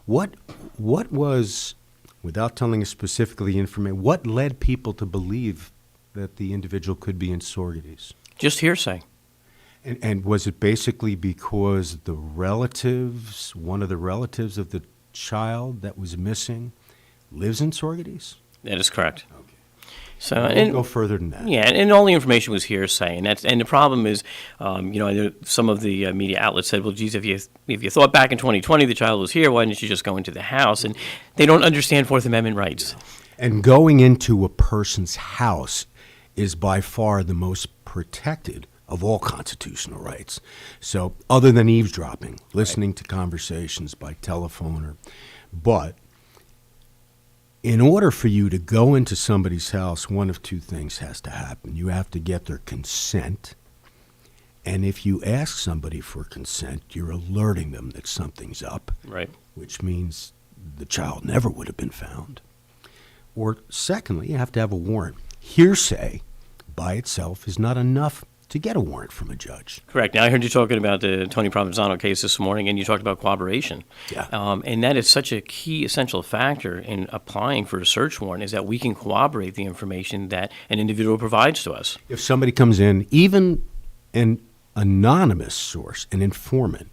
what was, without telling us specifically information, what led people to believe that the individual could be in Sorgeties? Just hearsay. And was it basically because one of the relatives of the child that was missing lives in Sorgeties? That is correct. Okay. So We'll go further than that. Yeah, and all the information was hearsay, and the problem is, I know some of the media outlets said, well, geez, if you thought back in 2020 the child was here, why didn't you just go into the house? And they don't understand Fourth Amendment rights. And going into a person's house is by far the most protected of all constitutional rights. So other than eavesdropping, listening to conversations by telephone but in order for you to go into somebody's house, one of two things has to happen. You have to get their consent. And if you ask somebody for consent, you're alerting them that something's up. Right. Which means the child never would have been found. Or secondly, you have to have a warrant. Hearsay by itself is not enough to get a warrant from a judge. Correct. Now, I heard you talking about the Tony Provenzano case this morning, and you talked about cooperation. Yeah. And that is such a key, essential factor in applying for a search warrant, is that we can corroborate the information that an individual provides to us. If somebody comes in, even an anonymous source, an informant,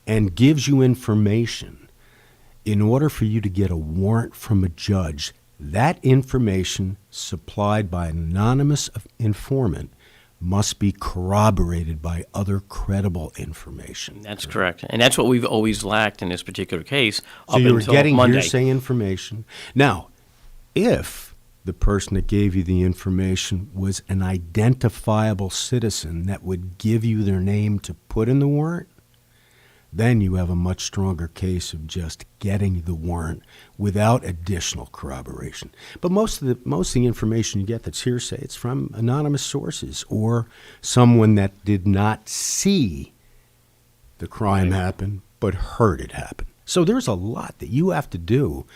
and gives you information, in order for you to get a warrant from a judge, that information supplied by an anonymous informant must be corroborated by other credible information. That's correct. And that's what we've always lacked in this particular case So up you were until getting Monday. hearsay information. Now, if the person that gave you the information was an identifiable citizen that would give you their name to put in the warrant, then you have a much stronger case of just getting the warrant without additional corroboration. But most of the information you get that's hearsay, it's from anonymous sources or someone that did not see the crime happen but heard it happen. So there's a lot that you have to do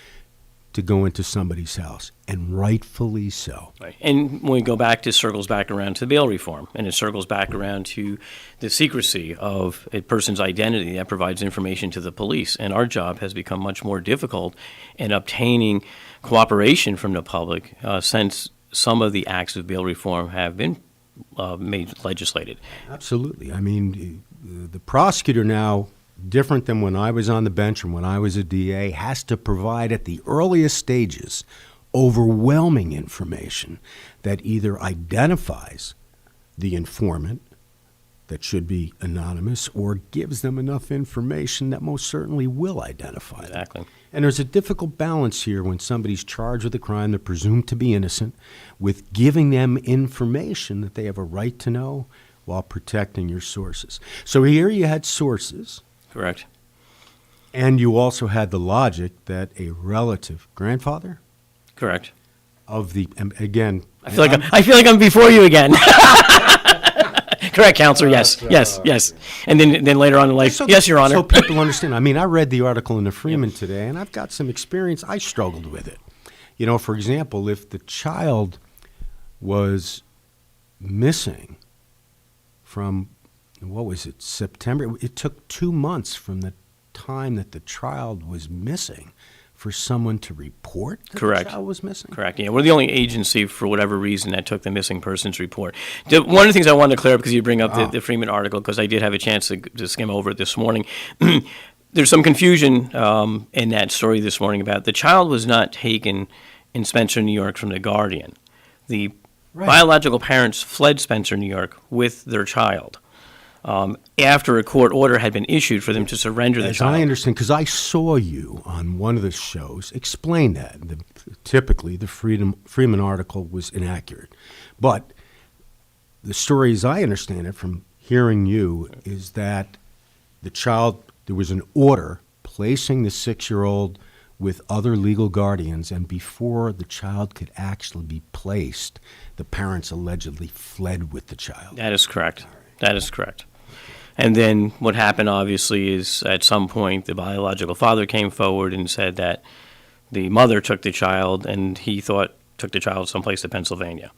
to go into somebody's house, and rightfully so. Right. And when we go back, this circles back around to bail reform, and it circles back around to the secrecy of a person's identity that provides information to the police. And our job has become much more difficult in obtaining cooperation from the public since some of the acts of bail reform have been made legislated. Absolutely. I mean, the prosecutor now, different than when I was on the bench and when I was a DA, has to provide at the earliest stages overwhelming information that either identifies the informant that should be anonymous or gives them enough information that most certainly will identify them. Exactly. And there's a difficult balance here when somebody's charged with a crime, they're presumed to be innocent, with giving them information that they have a right to know while protecting your sources. So here you had sources. Correct. And you also had the logic that a relative grandfather Correct. of the, and again, I feel like I'm before you again. Correct, Counselor. Yes. And then later on in life, yes, Your Honor. So people understand. I mean, I read the article in the Freeman today, and I've got some experience. I struggled with it. You know, for example, if the child was missing from, what was it, September? It took 2 months from the time that the child was missing for someone to report that Correct. the child was missing? Correct. Yeah, we're the only agency, for whatever reason, that took the missing persons report. One of the things I wanted to clear up, because you bring up the Freeman article, because I did have a chance to skim over it this morning. There's some confusion in that story this morning about the child was not taken in Spencer, New York, from the Guardian. The biological parents fled Spencer, New York, with their child. After a court order had been issued for them to surrender the child. As I understand, because I saw you on one of the shows explain that. Typically, the Freeman article was inaccurate. But the story, as I understand it from hearing you, is that the child, there was an order placing the 6-year-old with other legal guardians, and before the child could actually be placed, the parents allegedly fled with the child. That is correct. That is correct. And then what happened, obviously, is at some point the biological father came forward and said that the mother took the child, and he thought took the child someplace to Pennsylvania.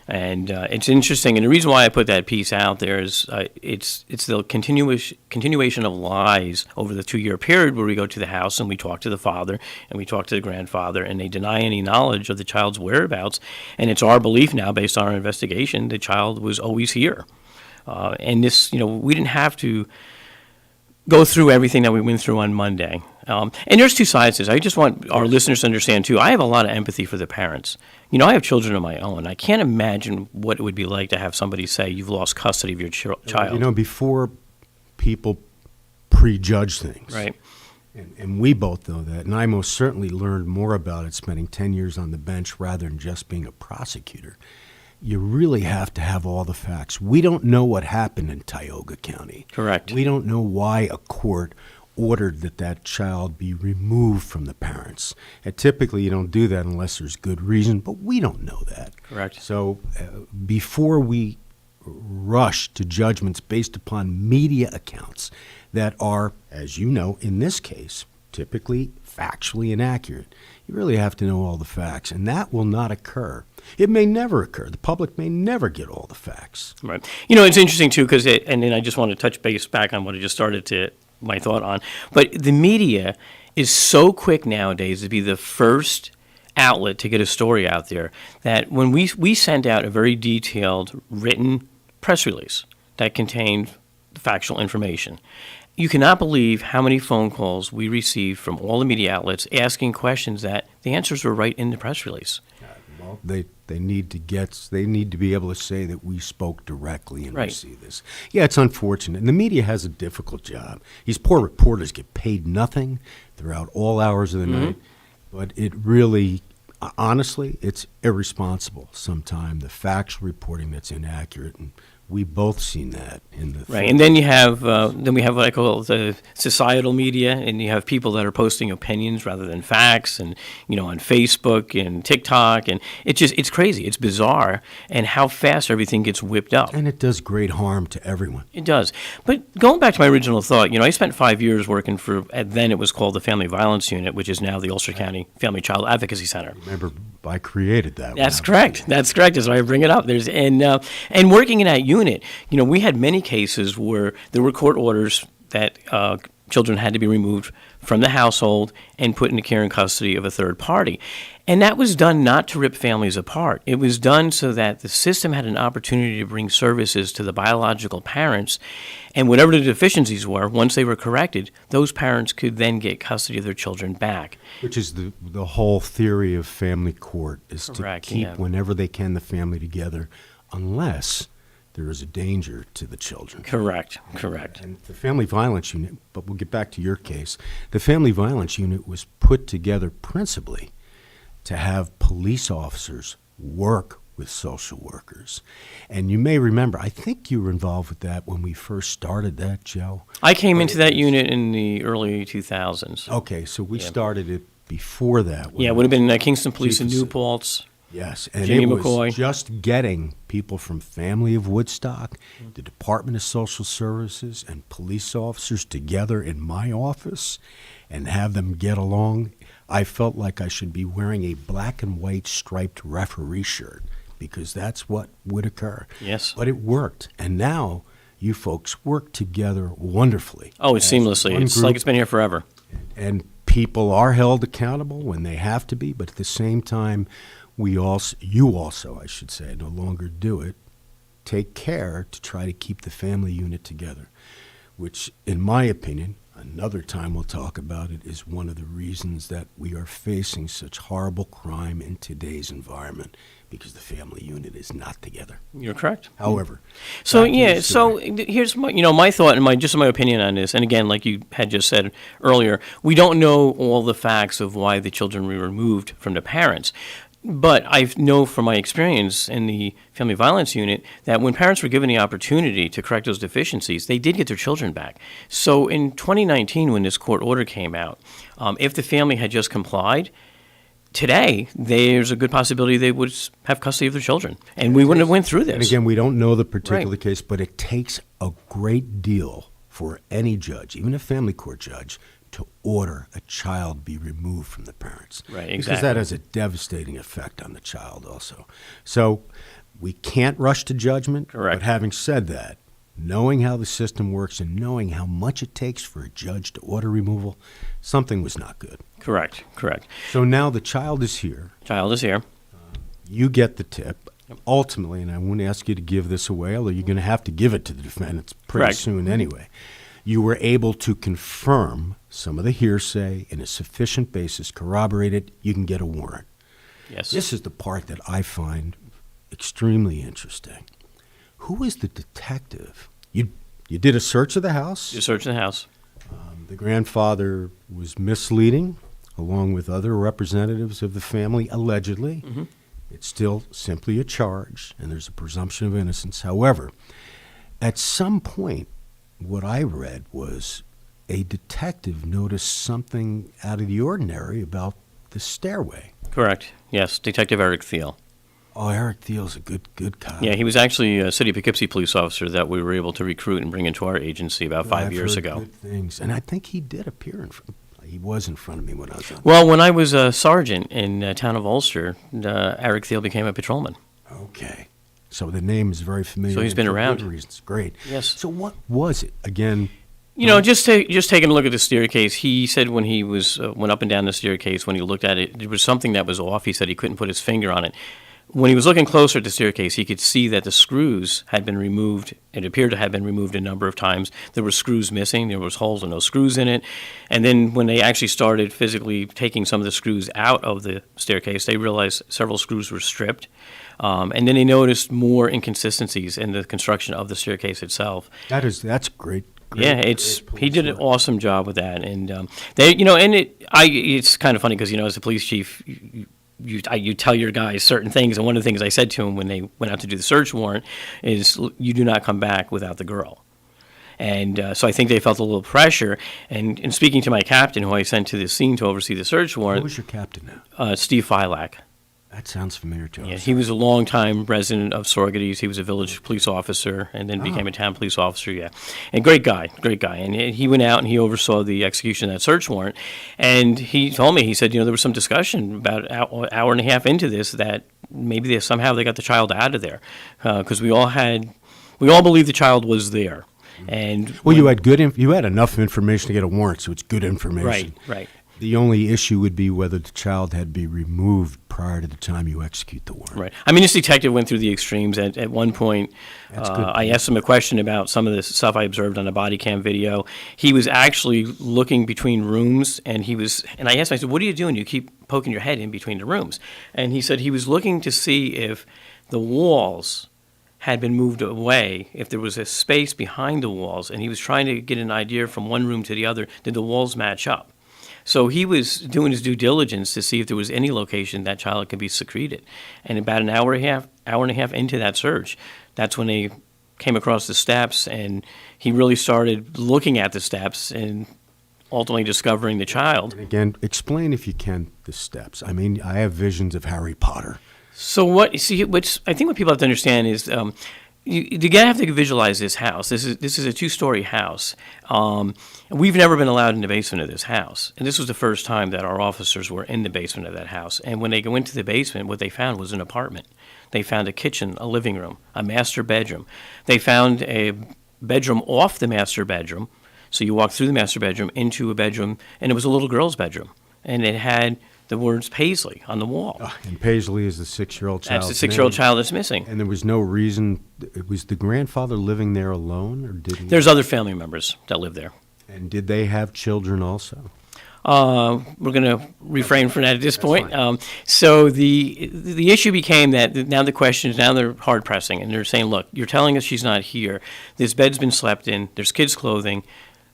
And it's interesting, and the reason why I put that piece out there is it's the continuation of lies over the 2-year period where we go to the house and we talk to the father and we talk to the grandfather, and they deny any knowledge of the child's whereabouts. And it's our belief now, based on our investigation, the child was always here. And this, we didn't have to go through everything that we went through on Monday. And there's two sides to this. I just want our listeners to understand, too. I have a lot of empathy for the parents. I have children of my own. I can't imagine what it would be like to have somebody say you've lost custody of your child. Before people prejudge things. Right. And we both know that. And I most certainly learned more about it spending 10 years on the bench rather than just being a prosecutor. You really have to have all the facts. We don't know what happened in Tioga County. Correct. We don't know why a court ordered that that child be removed from the parents. And typically you don't do that unless there's good reason, but we don't know that. Correct. So before we rush to judgments based upon media accounts that are, as you know, in this case, typically factually inaccurate, you really have to know all the facts, and that will not occur. It may never occur. The public may never get all the facts. Right. You know, it's interesting, too, because, and then I just want to touch base back on what I just started to my thought on, but the media is so quick nowadays to be the first outlet to get a story out there that when we send out a very detailed written press release that contained factual information, you cannot believe how many phone calls we received from all the media outlets asking questions that the answers were right in the press release. Well, they need to be able to say that we spoke directly and Right. we see this. Yeah, it's unfortunate. And the media has a difficult job. These poor reporters get paid nothing throughout all hours of the night. But it really, honestly, it's irresponsible sometimes, the factual reporting that's inaccurate. And we both seen that in the Right, and then we have what I call the societal media, and you have people that are posting opinions rather than facts, and on Facebook and TikTok, and it's crazy, it's bizarre, and how fast everything gets whipped up. And it does great harm to everyone. It does. But going back to my original thought, I spent 5 years working for, then it was called the Family Violence Unit, which is now the Ulster County Family Child Advocacy Center. Remember, I created that. That's correct. That's correct. That's why I bring it up. And working in that unit, we had many cases where there were court orders that children had to be removed from the household and put into care and custody of a third party. And that was done not to rip families apart. It was done so that the system had an opportunity to bring services to the biological parents, and whatever the deficiencies were, once they were corrected, those parents could then get custody of their children back. Which is the whole theory of family court, is Correct, to keep, yeah. whenever they can, the family together, unless there is a danger to the children. Correct. And the Family Violence Unit, but we'll get back to your case, the Family Violence Unit was put together principally to have police officers work with social workers. And you may remember, I think you were involved with that when we first started that, Joe. I came into that unit in the early 2000s. Okay, so we started it before that. Yeah, it would have been Kingston Police in Chief New of- Paltz. Yes, and Jamie it was McCoy. just getting people from Family of Woodstock, the Department of Social Services, and police officers together in my office and have them get along. I felt like I should be wearing a black and white striped referee shirt because that's what would occur. Yes. But it worked, and now you folks work together wonderfully. Oh, it's as seamlessly. one It's group. like it's been here forever. And people are held accountable when they have to be, but at the same time, you also, I should say, no longer do it. Take care to try to keep the family unit together, which, in my opinion, another time we'll talk about it, is one of the reasons that we are facing such horrible crime in today's environment, because the family unit is not together. You're correct. However, So back to your here's my thought and my opinion on this. And again, like you had just said earlier, we don't know all the facts of why the children were removed from the parents. But I know from my experience in the Family Violence Unit that when parents were given the opportunity to correct those deficiencies, they did get their children back. So in 2019, when this court order came out, if the family had just complied, today there's a good possibility they would have custody of their children, and we wouldn't have went through this. And again, we don't know the particular Right. case, but it takes a great deal for any judge, even a family court judge, to order a child be removed from the parents. Right, Because exactly. that has a devastating effect on the child also. So we can't rush to judgment. Correct. But having said that, knowing how the system works and knowing how much it takes for a judge to order removal, something was not good. Correct. So now the child is here. Child is here. You get the tip. Ultimately, and I won't ask you to give this away, although you're going to have to give it to the defendants pretty Correct. soon anyway. You were able to confirm some of the hearsay in a sufficient basis, corroborated, you can get a warrant. Yes. This is the part that I find extremely interesting. Who is the detective? You did a search of the house. You search the house. The grandfather was misleading, along with other representatives of the family, allegedly. Mm-hmm. It's still simply a charge, and there's a presumption of innocence. However, at some point, what I read was a detective noticed something out of the ordinary about the stairway. Correct. Yes, Detective Eric Thiel. Oh, Eric Thiel's a good cop. Yeah, he was actually a City of Poughkeepsie police officer that we were able to recruit and bring into our agency about 5 years I've heard ago. Good things, and I think he did appear in front. He was in front of me when I was on. Well, when I was a sergeant in town of Ulster, Eric Thiel became a patrolman. Okay, so the name is very familiar. So he's been for around. Good reasons. Great. Yes. So what was it again? You know, just taking a look at the staircase, he said when he was went up and down the staircase, when he looked at it, there was something that was off. He said he couldn't put his finger on it. When he was looking closer at the staircase, he could see that the screws had been removed. It appeared to have been removed a number of times. There were screws missing. There was holes and no screws in it. And then when they actually started physically taking some of the screws out of the staircase, they realized several screws were stripped. And then they noticed more inconsistencies in the construction of the staircase itself. That's great. Yeah, he did an awesome job with that, and it's kind of funny because as a police chief, you tell your guys certain things, and one of the things I said to them when they went out to do the search warrant is you do not come back without the girl, and so I think they felt a little pressure. And speaking to my captain, who I sent to the scene to oversee the search warrant, Who was your captain now? Steve Filak. That sounds familiar to us. Yeah, he was a longtime resident of Saugerties. He was a village police officer and then became a town police officer, yeah. And great guy. And he went out and he oversaw the execution of that search warrant. And he told me, he said, there was some discussion about an hour and a half into this that maybe somehow they got the child out of there. Because we all believed the child was there. And you had enough information to get a warrant, so it's good information. Right. The only issue would be whether the child had to be removed prior to the time you execute the warrant. Right. I mean, this detective went through the extremes. At one point, I asked him a question about some of the stuff I observed on the body cam video. He was actually looking between rooms, and I asked him, I said, what are you doing? You keep poking your head in between the rooms. And he said he was looking to see if the walls had been moved away, if there was a space behind the walls, and he was trying to get an idea from one room to the other, did the walls match up? So he was doing his due diligence to see if there was any location that child could be secreted. And about an hour and a half into that search, that's when they came across the steps, and he really started looking at the steps and ultimately discovering the child. And again, explain if you can the steps. I mean, I have visions of Harry Potter. So what I think what people have to understand is you have to visualize this house. This is a 2-story house. We've never been allowed in the basement of this house, and this was the first time that our officers were in the basement of that house. And when they go into the basement, what they found was an apartment. They found a kitchen, a living room, a master bedroom. They found a bedroom off the master bedroom. So you walk through the master bedroom into a bedroom, and it was a little girl's bedroom, and it had the words Paisley on the wall. And Paisley is the 6-year-old child. That's the 6-year-old child that's missing. And there was no reason. Was the grandfather living there alone, or did he? There's other family members that live there. And did they have children also? We're going to refrain from that at this point. So the issue became that now the questions, now they're hard pressing, and they're saying, look, you're telling us she's not here. This bed's been slept in. There's kids' clothing.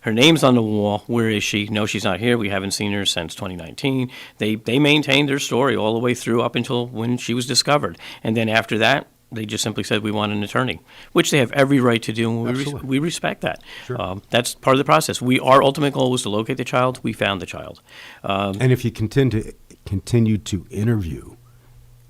Her name's on the wall. Where is she? No, she's not here. We haven't seen her since 2019. They maintained their story all the way through up until when she was discovered. And then after that, they just simply said, we want an attorney, which they have every right to do, and we respect that. Sure. That's part of the process. Our ultimate goal was to locate the child. We found the child. And if you continue to interview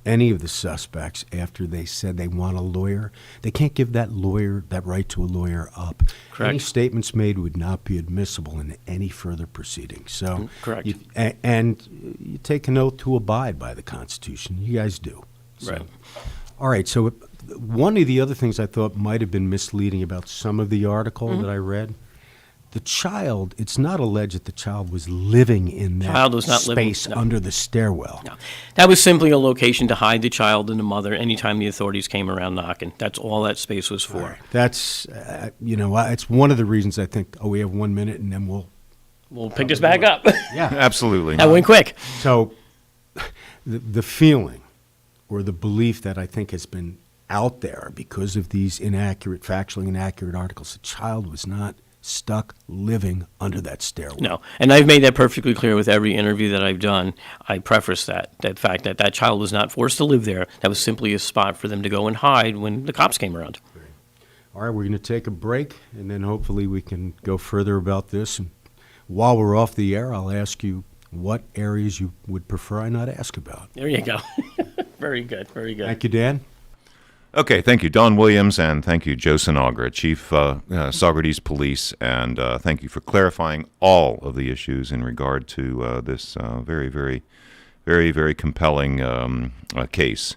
any of the suspects after they said they want a lawyer, they can't give that right to a lawyer up. Correct. Any statements made would not be admissible in any further proceedings. So, correct. And you take an oath to abide by the Constitution. You guys do. So. Right. All right. So one of the other things I thought might have been misleading about some of the article that I read, the child, it's not alleged that the child was living in that space under the stairwell. No. That was simply a location to hide the child and the mother anytime the authorities came around knocking. That's all that space was for. Right. That's, it's one of the reasons I think, we have 1 minute and then we'll pick this back up. Yeah. Absolutely. That went quick. So the feeling or the belief that I think has been out there because of these factually inaccurate articles, the child was not stuck living under that stairwell. No, and I've made that perfectly clear with every interview that I've done. I preface that fact that child was not forced to live there. That was simply a spot for them to go and hide when the cops came around. All right, we're going to take a break, and then hopefully we can go further about this and while we're off the air, I'll ask you what areas you would prefer I not ask about. There you go. Very good, very good. Thank you, Dan. Okay, thank you, Don Williams, and thank you, Joe Sinagra, Chief Saugerties Police, and thank you for clarifying all of the issues in regard to this very, very, very, very compelling case.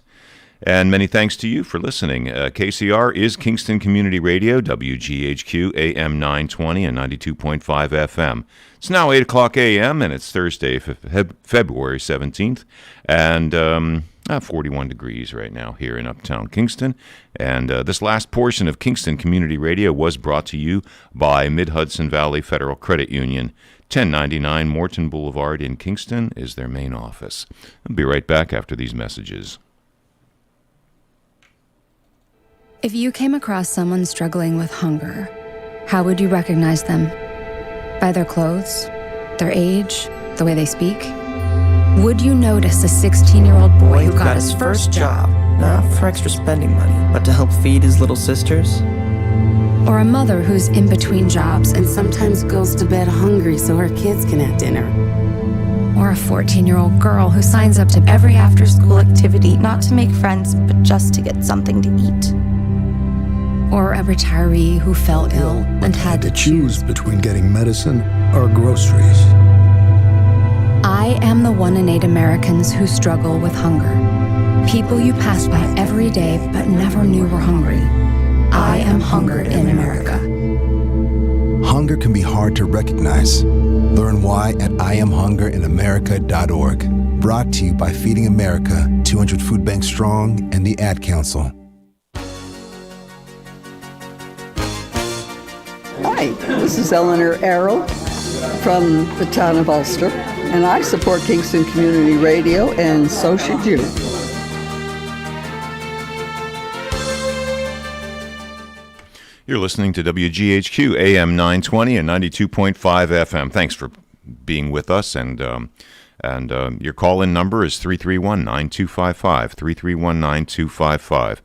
And many thanks to you for listening. KCR is Kingston Community Radio, WGHQ, AM 920 and 92.5 FM. It's now 8 o'clock a.m., and it's Thursday, February 17th, and 41 degrees right now here in Uptown Kingston. And this last portion of Kingston Community Radio was brought to you by Mid-Hudson Valley Federal Credit Union. 1099 Morton Boulevard in Kingston is their main office. I'll be right back after these messages. If you came across someone struggling with hunger, how would you recognize them? By their clothes, their age, the way they speak? Would you notice a 16-year-old boy who got his first job, not for extra spending money, but to help feed his little sisters? Or a mother who's in between jobs and sometimes goes to bed hungry so her kids can have dinner? Or a 14-year-old girl who signs up to every after-school activity not to make friends, but just to get something to eat? Or a retiree who fell ill and had to choose between getting medicine or groceries. I am the 1 in 8 Americans who struggle with hunger. People you pass by every day but never knew were hungry. I am hunger in America. Hunger can be hard to recognize. Learn why at IamHungerInAmerica.org. Brought to you by Feeding America, 200 Food Banks Strong, and the Ad Council. Hi, this is Eleanor Arrow from the town of Ulster, and I support Kingston Community Radio, and so should you. You're listening to WGHQ AM 920 and 92.5 FM. Thanks for being with us, and your call-in number is 331-9255,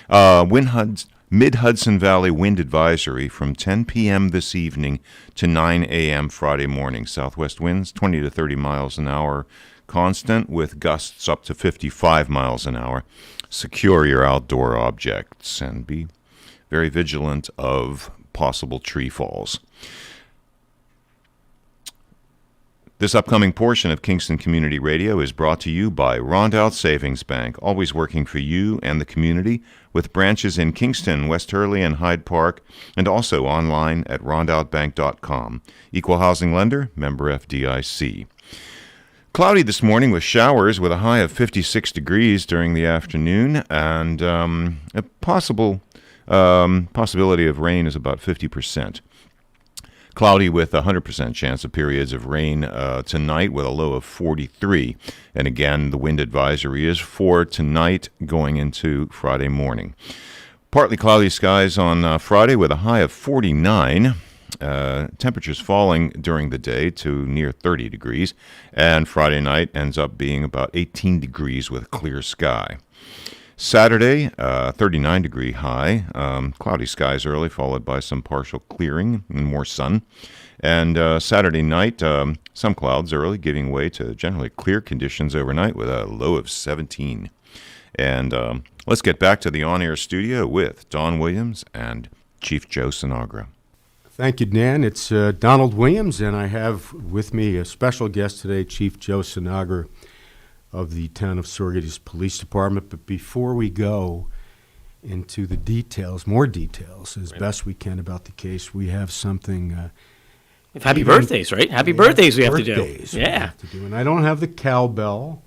331-9255. Mid-Hudson Valley Wind Advisory from 10 p.m. this evening to 9 a.m. Friday morning. Southwest winds 20 to 30 miles an hour constant, with gusts up to 55 miles an hour. Secure your outdoor objects and be very vigilant of possible tree falls. This upcoming portion of Kingston Community Radio is brought to you by Rondout Savings Bank, always working for you and the community, with branches in Kingston, West Hurley, and Hyde Park, and also online at rondoutbank.com. Equal housing lender, member FDIC. Cloudy this morning with showers with a high of 56 degrees during the afternoon, and a possibility of rain is about 50%. Cloudy with a 100% chance of periods of rain tonight with a low of 43. And again, the wind advisory is for tonight going into Friday morning. Partly cloudy skies on Friday with a high of 49. Temperatures falling during the day to near 30 degrees. And Friday night ends up being about 18 degrees with clear sky. Saturday, 39-degree high, cloudy skies early, followed by some partial clearing and more sun. And Saturday night, some clouds early, giving way to generally clear conditions overnight with a low of 17. And let's get back to the on-air studio with Don Williams and Chief Joe Sinagra. Thank you, Dan. It's Donald Williams, and I have with me a special guest today, Chief Joe Sinagra of the Town of Saugerties Police Department. But before we go into the details, more details, as best we can about the case, we have something. Happy birthdays, right? Happy birthdays we have to do. Yeah. And I don't have the cowbell.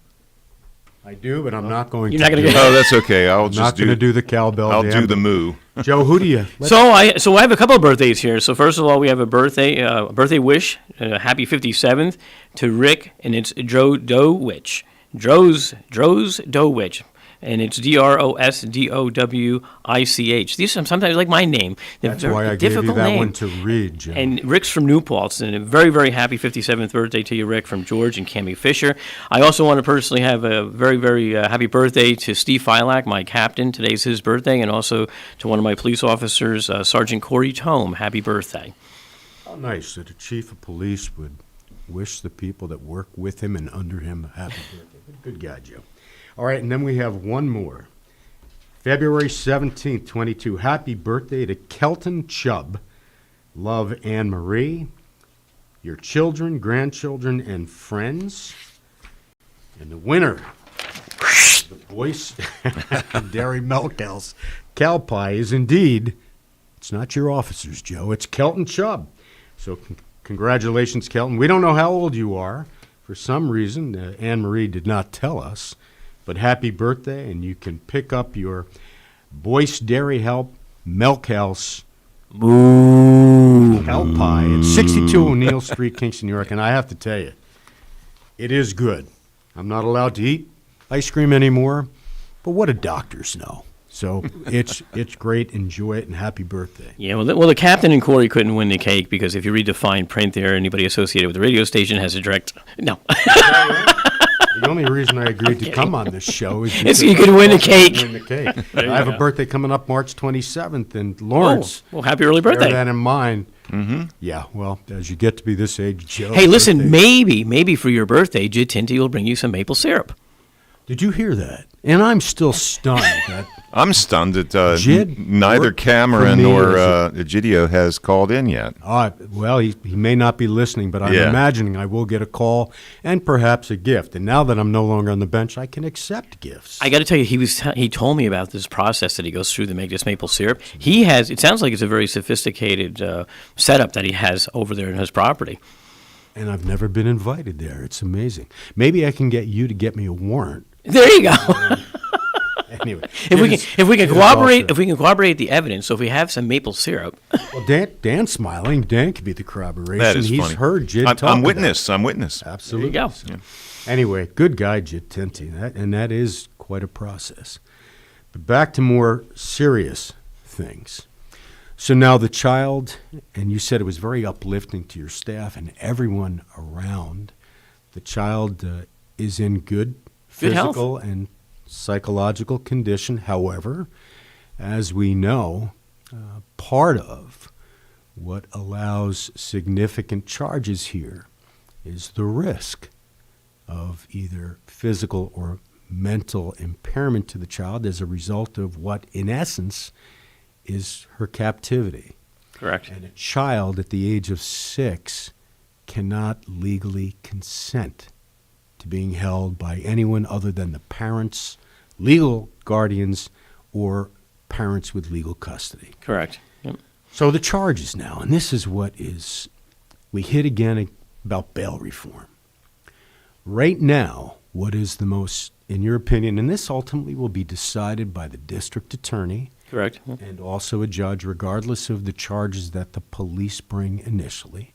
I do, but I'm not going to. You're not going to do it? Oh, that's okay. I'm not going to do the cowbell. I'll do the moo. Joe, who do you? So I have a couple of birthdays here. So first of all, we have a birthday wish, happy 57th to Rick, and it's Joe Dowich. Droz Dowich, and it's Drosdowich. These are sometimes like my name. That's why I gave you that one to read, Joe. And Rick's from New Paltz, and a very, very happy 57th birthday to you, Rick, from George and Cammie Fisher. I also want to personally have a very, very happy birthday to Steve Filak, my captain. Today's his birthday, and also to one of my police officers, Sergeant Corey Tome. Happy birthday. How nice that the chief of police would wish the people that work with him and under him a happy birthday. Good guy, Joe. All right, and then we have one more. February 17th, 22. Happy birthday to Kelton Chubb. Love, Anne Marie, your children, grandchildren, and friends. And the winner, the Boyce Dairy Milk House cow pie is indeed, it's not your officers, Joe, it's Kelton Chubb. So congratulations, Kelton. We don't know how old you are. For some reason, Anne Marie did not tell us. But happy birthday, and you can pick up your Boyce Dairy Help Milk House cow pie at 62 O'Neill Street, Kingston, New York. And I have to tell you, it is good. I'm not allowed to eat ice cream anymore, but what do doctors know? So it's great. Enjoy it, and happy birthday. Yeah, well, the captain and Corey couldn't win the cake because if you read the fine print there, anybody associated with the radio station has a direct no. The only reason I agreed to come on this show is so you could win the cake. I have a birthday coming up March 27th, and Lawrence. Well, happy early birthday. Bear that in mind. Mm-hmm. Yeah, well, as you get to be this age, Joe. Hey, listen, maybe for your birthday, Jid Tinty will bring you some maple syrup. Did you hear that? And I'm still stunned. I'm stunned that Jid, neither Cameron nor Egidio has called in yet. Well, he may not be listening, but I'm imagining I will get a call and perhaps a gift. And now that I'm no longer on the bench, I can accept gifts. I got to tell you, he told me about this process that he goes through to make this maple syrup. He has. It sounds like it's a very sophisticated setup that he has over there in his property. And I've never been invited there. It's amazing. Maybe I can get you to get me a warrant. There you go. Anyway, if we can corroborate the evidence, so if we have some maple syrup. Well, Dan's smiling. Dan could be the corroboration. That is He's funny. heard Jid talk I'm witness. I'm witness. Absolutely. There you go. So, anyway, good guy, Jid Tinty, and that is quite a process. But back to more serious things. So now the child, and you said it was very uplifting to your staff and everyone around. The child is in good physical and psychological condition. However, as we know, part of what allows significant charges here is the risk of either physical or mental impairment to the child as a result of what, in essence, is her captivity. Correct. And a child at the age of 6 cannot legally consent to being held by anyone other than the parents, legal guardians, or parents with legal custody. Correct. Yep. So the charges now, and this is what is, we hit again about bail reform. Right now, what is the most, in your opinion, and this ultimately will be decided by the district attorney. Correct. And also a judge, regardless of the charges that the police bring initially.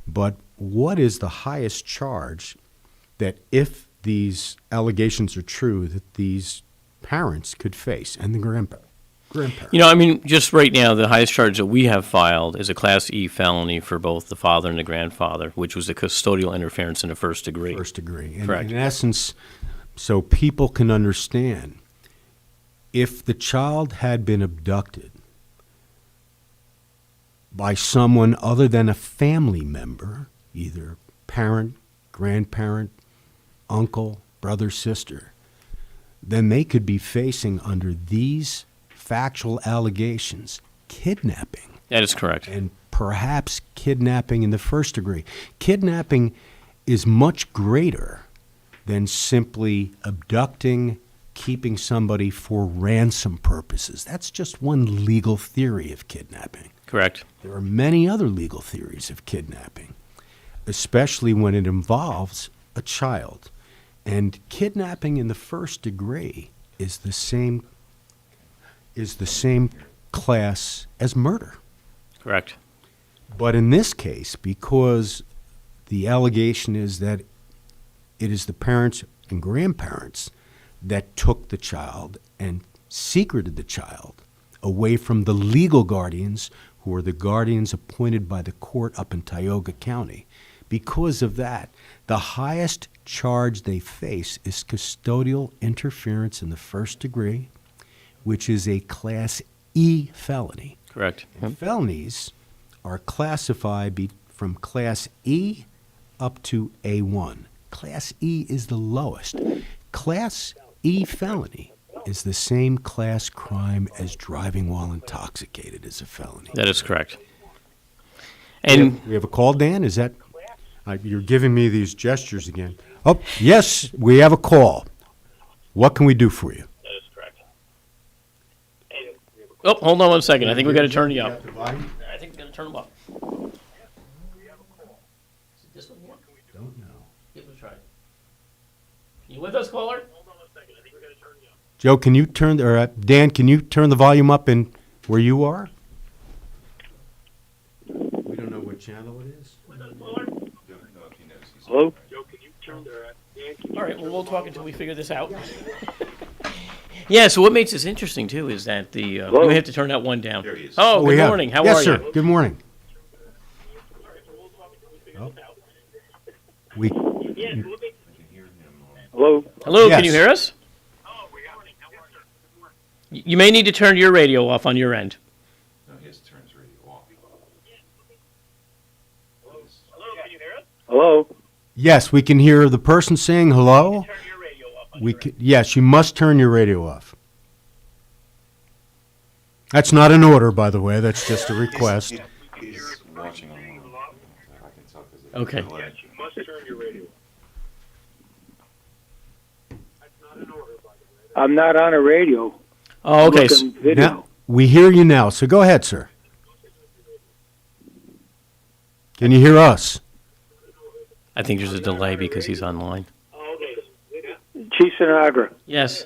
But what is the highest charge that, if these allegations are true, that these parents could face, and the grandparents? You know, I mean, just right now, the highest charge that we have filed is a Class E felony for both the father and the grandfather, which was a custodial interference in the first degree. First degree. And correct. In essence, so people can understand, if the child had been abducted by someone other than a family member, either parent, grandparent, uncle, brother, sister, then they could be facing, under these factual allegations, kidnapping. That is correct. And perhaps kidnapping in the first degree. Kidnapping is much greater than simply abducting, keeping somebody for ransom purposes. That's just one legal theory of kidnapping. Correct. There are many other legal theories of kidnapping, especially when it involves a child. And kidnapping in the first degree is the same class as murder. Correct. But in this case, because the allegation is that it is the parents and grandparents that took the child and secreted the child away from the legal guardians, who are the guardians appointed by the court up in Tioga County. Because of that, the highest charge they face is custodial interference in the first degree, which is a Class E felony. Correct. And felonies are classified from Class E up to A1. Class E is the lowest. Class E felony is the same class crime as driving while intoxicated is a felony. That is correct. And we have a call, Dan? Is that... you're giving me these gestures again. Oh, yes, we have a call. What can we do for you? that is correct. Oh, hold on one second. I think we got to turn you up. I think we got to turn them up. This one here? Don't know. Give it a try. You with us, caller? Hold on one second. I think we got to turn you up. Joe, can you turn, or Dan, can you turn the volume up in where you are? We don't know what channel it is. Hello? All right, well, we'll talk until we figure this out. Yeah, so what makes this interesting, too, is that we have to turn that one down. There he is. Oh, good morning. How yes, are sir. you? Good morning. Hello? Hello, Yes. can you hear us? You may need to turn your radio off on your end. Hello? Yes, we can hear the person saying hello. Yes, you must turn your radio off. That's not an order, by the way. That's just a request. He's watching online. I can tell 'cause of the Okay. delay. You must turn your radio. I'm not on a radio. Oh, okay. I'm looking video. Now, we hear you now, so go ahead, sir. Can you hear us? I think there's a delay because he's online. Chief Sinagra, Yes.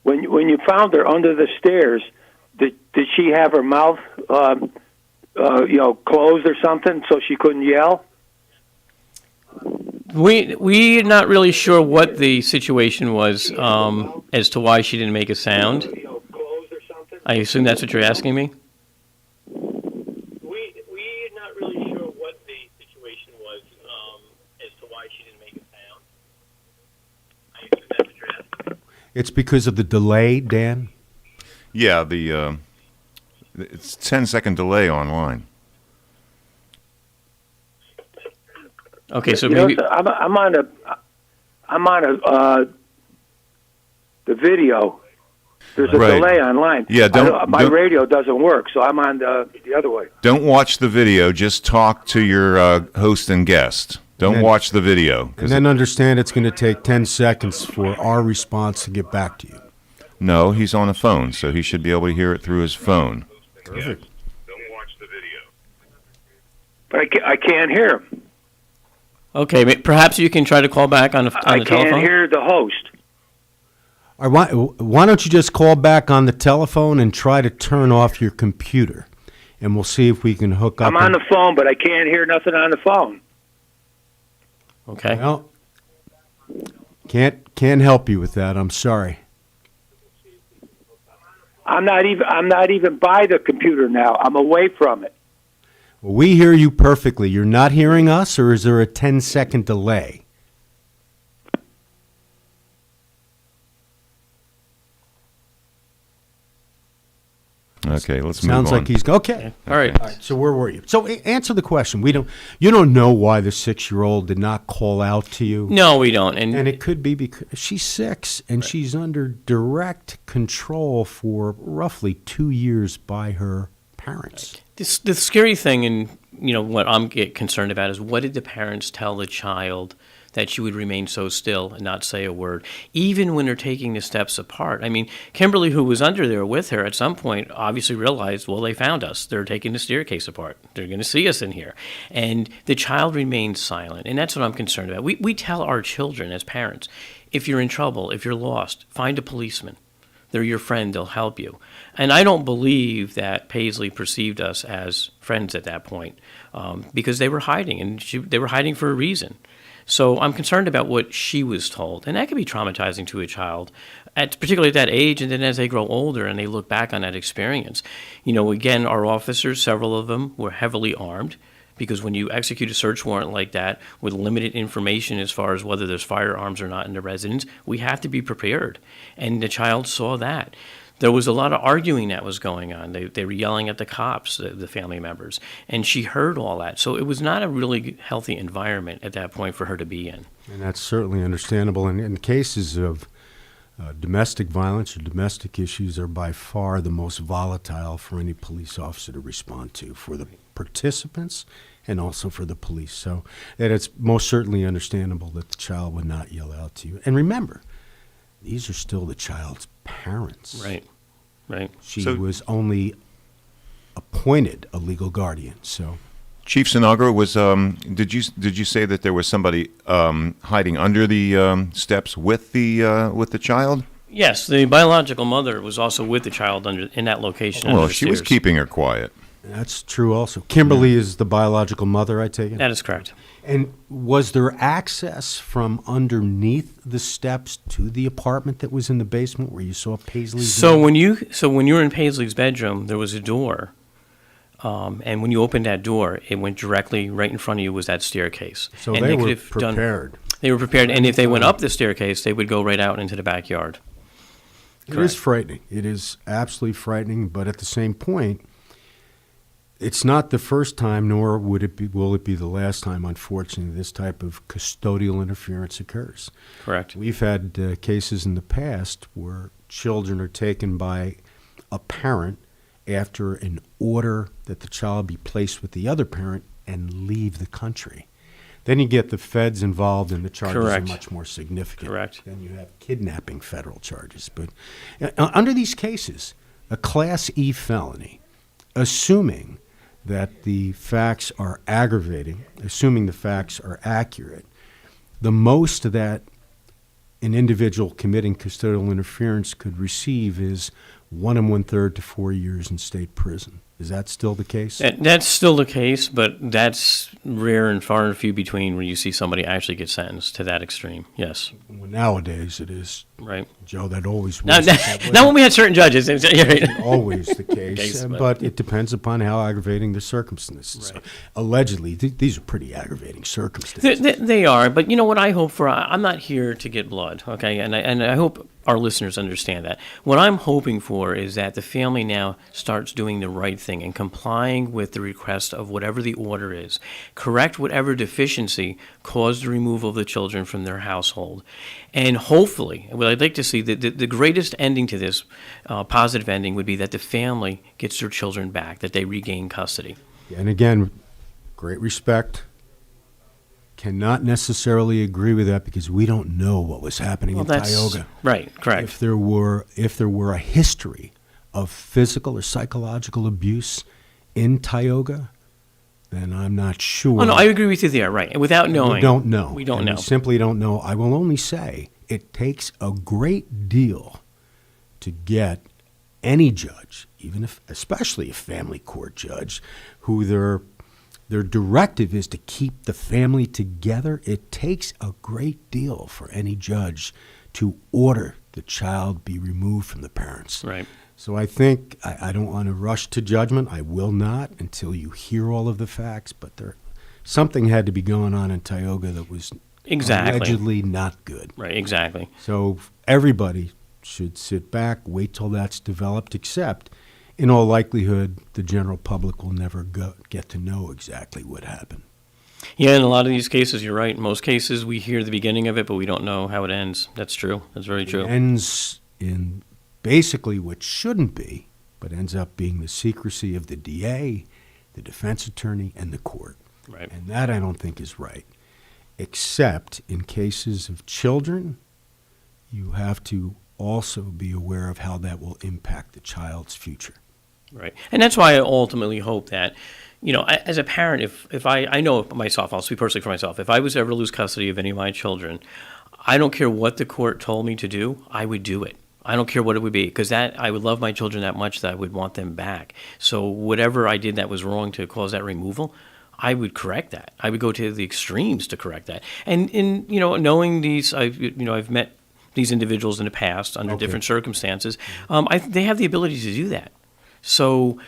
when you found her under the stairs, did she have her mouth, closed or something so she couldn't yell? We're not really sure what the situation was as to why she didn't make a sound. I assume that's what you're asking me? We're not really sure what the situation was as to why she didn't make a sound. I assume that's what you're asking me. It's because of the delay, Dan? Yeah, it's 10-second delay online. Okay, so You maybe... know, I'm on the video. There's a Right. delay online. Yeah, my don't- radio doesn't work, so I'm on the other way. Don't watch the video. Just talk to your host and guest. Don't then- watch the video. And then understand it's going to take 10 seconds for our response to get back to you. No, he's on a phone, so he should be able to hear it through his phone. Perfect. But I can't hear him. Okay, perhaps you can try to call back on the I telephone? can't hear the host. All right, why don't you just call back on the telephone and try to turn off your computer, and we'll see if we can hook up. I'm on the phone, but I can't hear nothing on the phone. Okay. Well, can't help you with that. I'm sorry. I'm not even by the computer now. I'm away from it. Well, we hear you perfectly. You're not hearing us, or is there a 10-second delay? Okay, let's move Sounds on. like he's okay. All right. So where were you? So answer the question. You don't know why the 6-year-old did not call out to you. No, we don't. And it could be because she's 6 and she's under direct control for roughly 2 years by her parents. The scary thing, and what I'm get concerned about, is what did the parents tell the child that she would remain so still and not say a word, even when they're taking the steps apart? I mean, Kimberly, who was under there with her, at some point obviously realized, well, they found us. They're taking the staircase apart. They're going to see us in here. And the child remained silent, and that's what I'm concerned about. We tell our children as parents, if you're in trouble, if you're lost, find a policeman. They're your friend. They'll help you. And I don't believe that Paisley perceived us as friends at that point because they were hiding, and they were hiding for a reason. So I'm concerned about what she was told, and that can be traumatizing to a child, particularly at that age, and then as they grow older and they look back on that experience. Again, our officers, several of them, were heavily armed, because when you execute a search warrant like that with limited information as far as whether there's firearms or not in the residence, we have to be prepared. And the child saw that. There was a lot of arguing that was going on. They were yelling at the cops, the family members, and she heard all that. So it was not a really healthy environment at that point for her to be in. And that's certainly understandable. And in cases of domestic violence or domestic issues are by far the most volatile for any police officer to respond to, for the participants and also for the police. So that it's most certainly understandable that the child would not yell out to you. And remember, these are still the child's parents. Right, right. She was only appointed a legal guardian. So, Chief Sinagro, was did you say that there was somebody hiding under the steps with the child? Yes, the biological mother was also with the child in that location. Well, she was keeping her quiet. That's true also. Kimberly is the biological mother, I take it? That is correct. And was there access from underneath the steps to the apartment that was in the basement where you saw Paisley's So when you were in Paisley's bedroom, there was a door. And when you opened that door, it went directly right in front of you was that staircase. So and they were could have prepared. They were prepared, and if they went up the staircase, they would go right out into the backyard. It is frightening. It is absolutely frightening, but at the same point, it's not the first time, nor will it be the last time, unfortunately, this type of custodial interference occurs. Correct. We've had cases in the past where children are taken by a parent after an order that the child be placed with the other parent and leave the country. Then you get the feds involved, and the charges are much more significant. Correct. Then you have kidnapping federal charges. But under these cases, a Class E felony, assuming that the facts are aggravating, assuming the facts are accurate, the most that an individual committing custodial interference could receive is 1 1/3 to 4 years in state prison. Is that still the case? That's still the case, but that's rare and far and few between where you see somebody actually get sentenced to that extreme. Yes. Well, nowadays it is. Right. Joe, that always Not was. when we had certain judges. Right. Always the case. But it depends upon how aggravating the circumstances. Right. Allegedly, these are pretty aggravating circumstances. They are, but you know what I hope for? I'm not here to get blood, okay? And I hope our listeners understand that. What I'm hoping for is that the family now starts doing the right thing and complying with the request of whatever the order is. Correct whatever deficiency caused the removal of the children from their household. And hopefully, what I'd like to see, the greatest ending to this, positive ending, would be that the family gets their children back, that they regain custody. And again, great respect. Cannot necessarily agree with that because we don't know what was happening in Tioga. Right, correct. If there were a history of physical or psychological abuse in Tioga, then I'm not sure. Oh, no, I agree with you there, right. Without knowing. We don't know. We don't know. We simply don't know. I will only say it takes a great deal to get any judge, especially a family court judge, who their directive is to keep the family together. It takes a great deal for any judge to order the child be removed from the parents. Right. So I think I don't want to rush to judgment. I will not until you hear all of the facts. But something had to be going on in Tioga that was allegedly not good. Right, exactly. So everybody should sit back, wait till that's developed, except in all likelihood, the general public will never get to know exactly what happened. Yeah, in a lot of these cases, you're right. In most cases, we hear the beginning of it, but we don't know how it ends. That's true. That's very true. It ends in basically what shouldn't be, but ends up being the secrecy of the DA, the defense attorney, and the court. Right. And that I don't think is right. Except in cases of children, you have to also be aware of how that will impact the child's future. Right. And that's why I ultimately hope that, you know, as a parent, if I know myself, I'll speak personally for myself, if I was ever to lose custody of any of my children, I don't care what the court told me to do, I would do it. I don't care what it would be, because I would love my children that much that I would want them back. So whatever I did that was wrong to cause that removal, I would correct that. I would go to the extremes to correct that. And in, you know, knowing these, I've met these individuals in the past under different circumstances. They have the ability to do that. So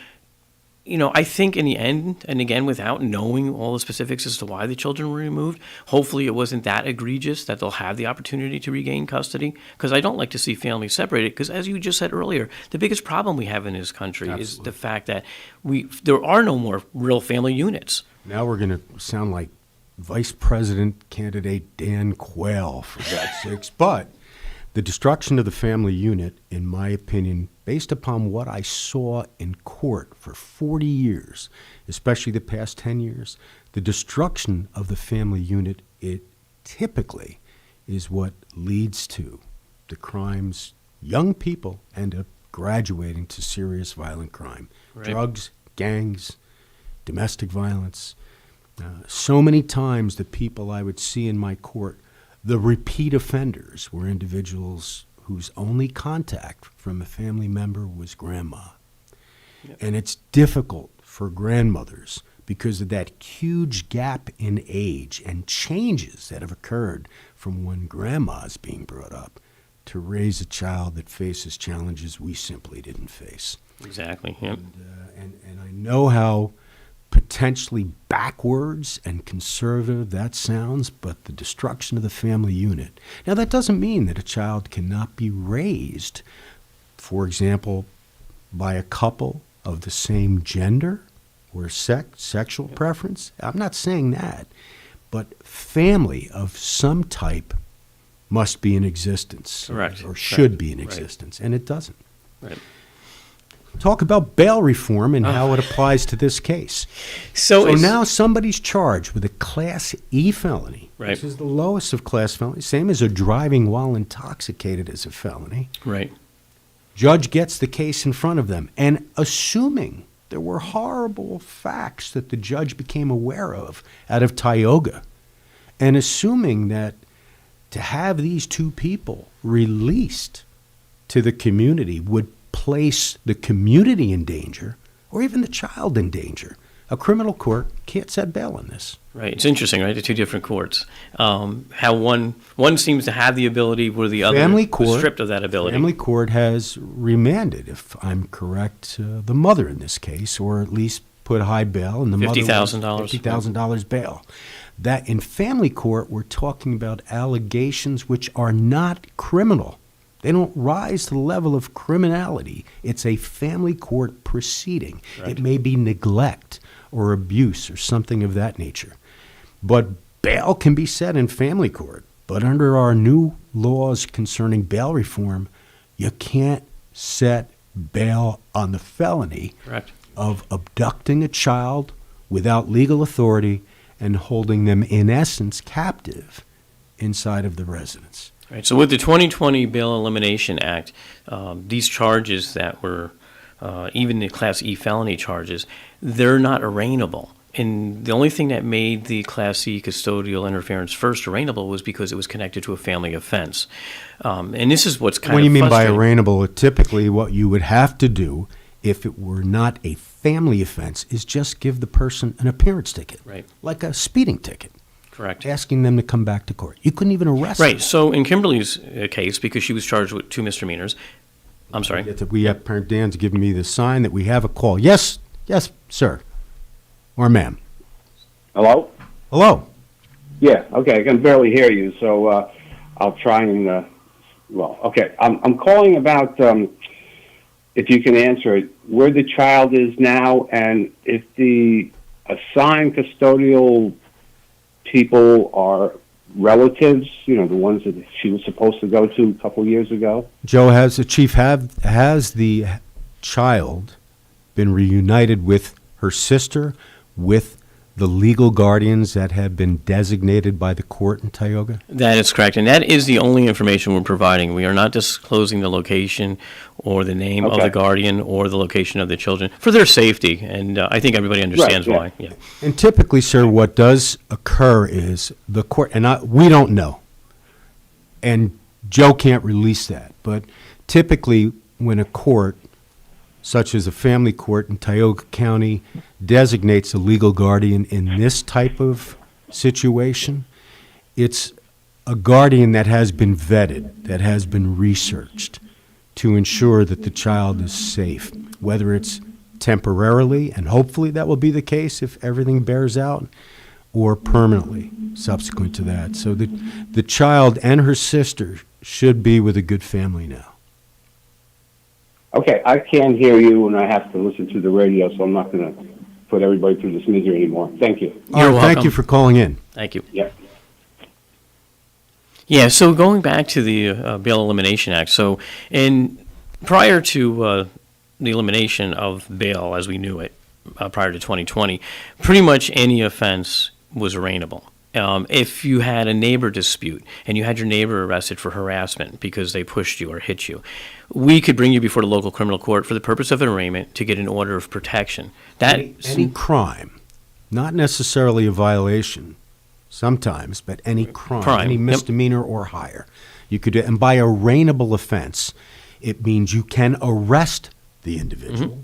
I think in the end, and again, without knowing all the specifics as to why the children were removed, hopefully it wasn't that egregious that they'll have the opportunity to regain custody. Because I don't like to see families separated. Because as you just said earlier, the biggest problem we have in this country is the fact that there are no more real family units. Now we're going to sound like Vice President candidate Dan Quayle, for God's sakes. But the destruction of the family unit, in my opinion, based upon what I saw in court for 40 years, especially the past 10 years, the destruction of the family unit, it typically is what leads to the crimes young people end up graduating to serious violent crime. Right. Drugs, gangs, domestic violence. So many times the people I would see in my court, the repeat offenders, were individuals whose only contact from a family member was grandma. Yep. And it's difficult for grandmothers because of that huge gap in age and changes that have occurred from when grandma's being brought up to raise a child that faces challenges we simply didn't face. Exactly. Yep. And I know how potentially backwards and conservative that sounds, but the destruction of the family unit. Now, that doesn't mean that a child cannot be raised, for example, by a couple of the same gender or sexual preference. I'm not saying that, but family of some type must be in existence. Correct. Or should be in existence, and it doesn't. Right. Talk about bail reform and how it applies to this case. So now somebody's charged with a Class E felony, which is the lowest of class felonies, same as a driving while intoxicated as a felony. Right. Judge gets the case in front of them, and assuming there were horrible facts that the judge became aware of out of Tioga, and assuming that to have these two people released to the community would place the community in danger, or even the child in danger. A criminal court can't set bail on this. Right. It's interesting, right? The two different courts. How one seems to have the ability where the other was stripped of that ability. Family court has remanded, if I'm correct, the mother in this case, or at least put high bail, and the mother $50,000. $50,000 bail. That in family court, we're talking about allegations which are not criminal. They don't rise to the level of criminality. It's a family court proceeding. Right. It may be neglect or abuse or something of that nature. But bail can be set in family court. But under our new laws concerning bail reform, you can't set bail on the felony of abducting a child without legal authority and holding them, in essence, captive inside of the residence. Right. So with the 2020 Bail Elimination Act, these charges that were, even the Class E felony charges, they're not arraignable. And the only thing that made the Class E custodial interference first arraignable was because it was connected to a family offense. And this is what's kind of frustrating. What do you mean by arraignable? Typically what you would have to do if it were not a family offense is just give the person an appearance ticket, like a speeding ticket. Correct. Asking them to come back to court. You couldn't even arrest them. Right. So in Kimberly's case, because she was charged with 2 misdemeanors, I'm sorry. We have Parent Dan's giving me the sign that we have a call. Yes, sir. Or ma'am. Hello? Hello. Yeah, okay, I can barely hear you, so I'll try and, okay. I'm calling about, if you can answer it, where the child is now, and if the assigned custodial people are relatives, the ones that she was supposed to go to a couple years ago. Joe, has the child been reunited with her sister, with the legal guardians that have been designated by the court in Tioga? That is correct, and that is the only information we're providing. We are not disclosing the location or the name of the guardian or the location of the children for their safety, and I think everybody understands why. Yeah. And typically, sir, what does occur is the court, and we don't know, and Joe can't release that, but typically when a court, such as a family court in Tioga County, designates a legal guardian in this type of situation, it's a guardian that has been vetted, that has been researched to ensure that the child is safe, whether it's temporarily, and hopefully that will be the case if everything bears out, or permanently subsequent to that. So the child and her sister should be with a good family now. Okay, I can't hear you and I have to listen to the radio, so I'm not going to put everybody through this misery anymore. Thank you. All right, thank you for calling in. Thank you. Yeah. Yeah, so going back to the Bail Elimination Act, so prior to the elimination of bail as we knew it, prior to 2020, pretty much any offense was arraignable. If you had a neighbor dispute and you had your neighbor arrested for harassment because they pushed you or hit you, we could bring you before the local criminal court for the purpose of an arraignment to get an order of protection. Any crime, not necessarily a violation sometimes, but any crime. Any misdemeanor or higher. You could, and by arraignable offense, it means you can arrest the individual,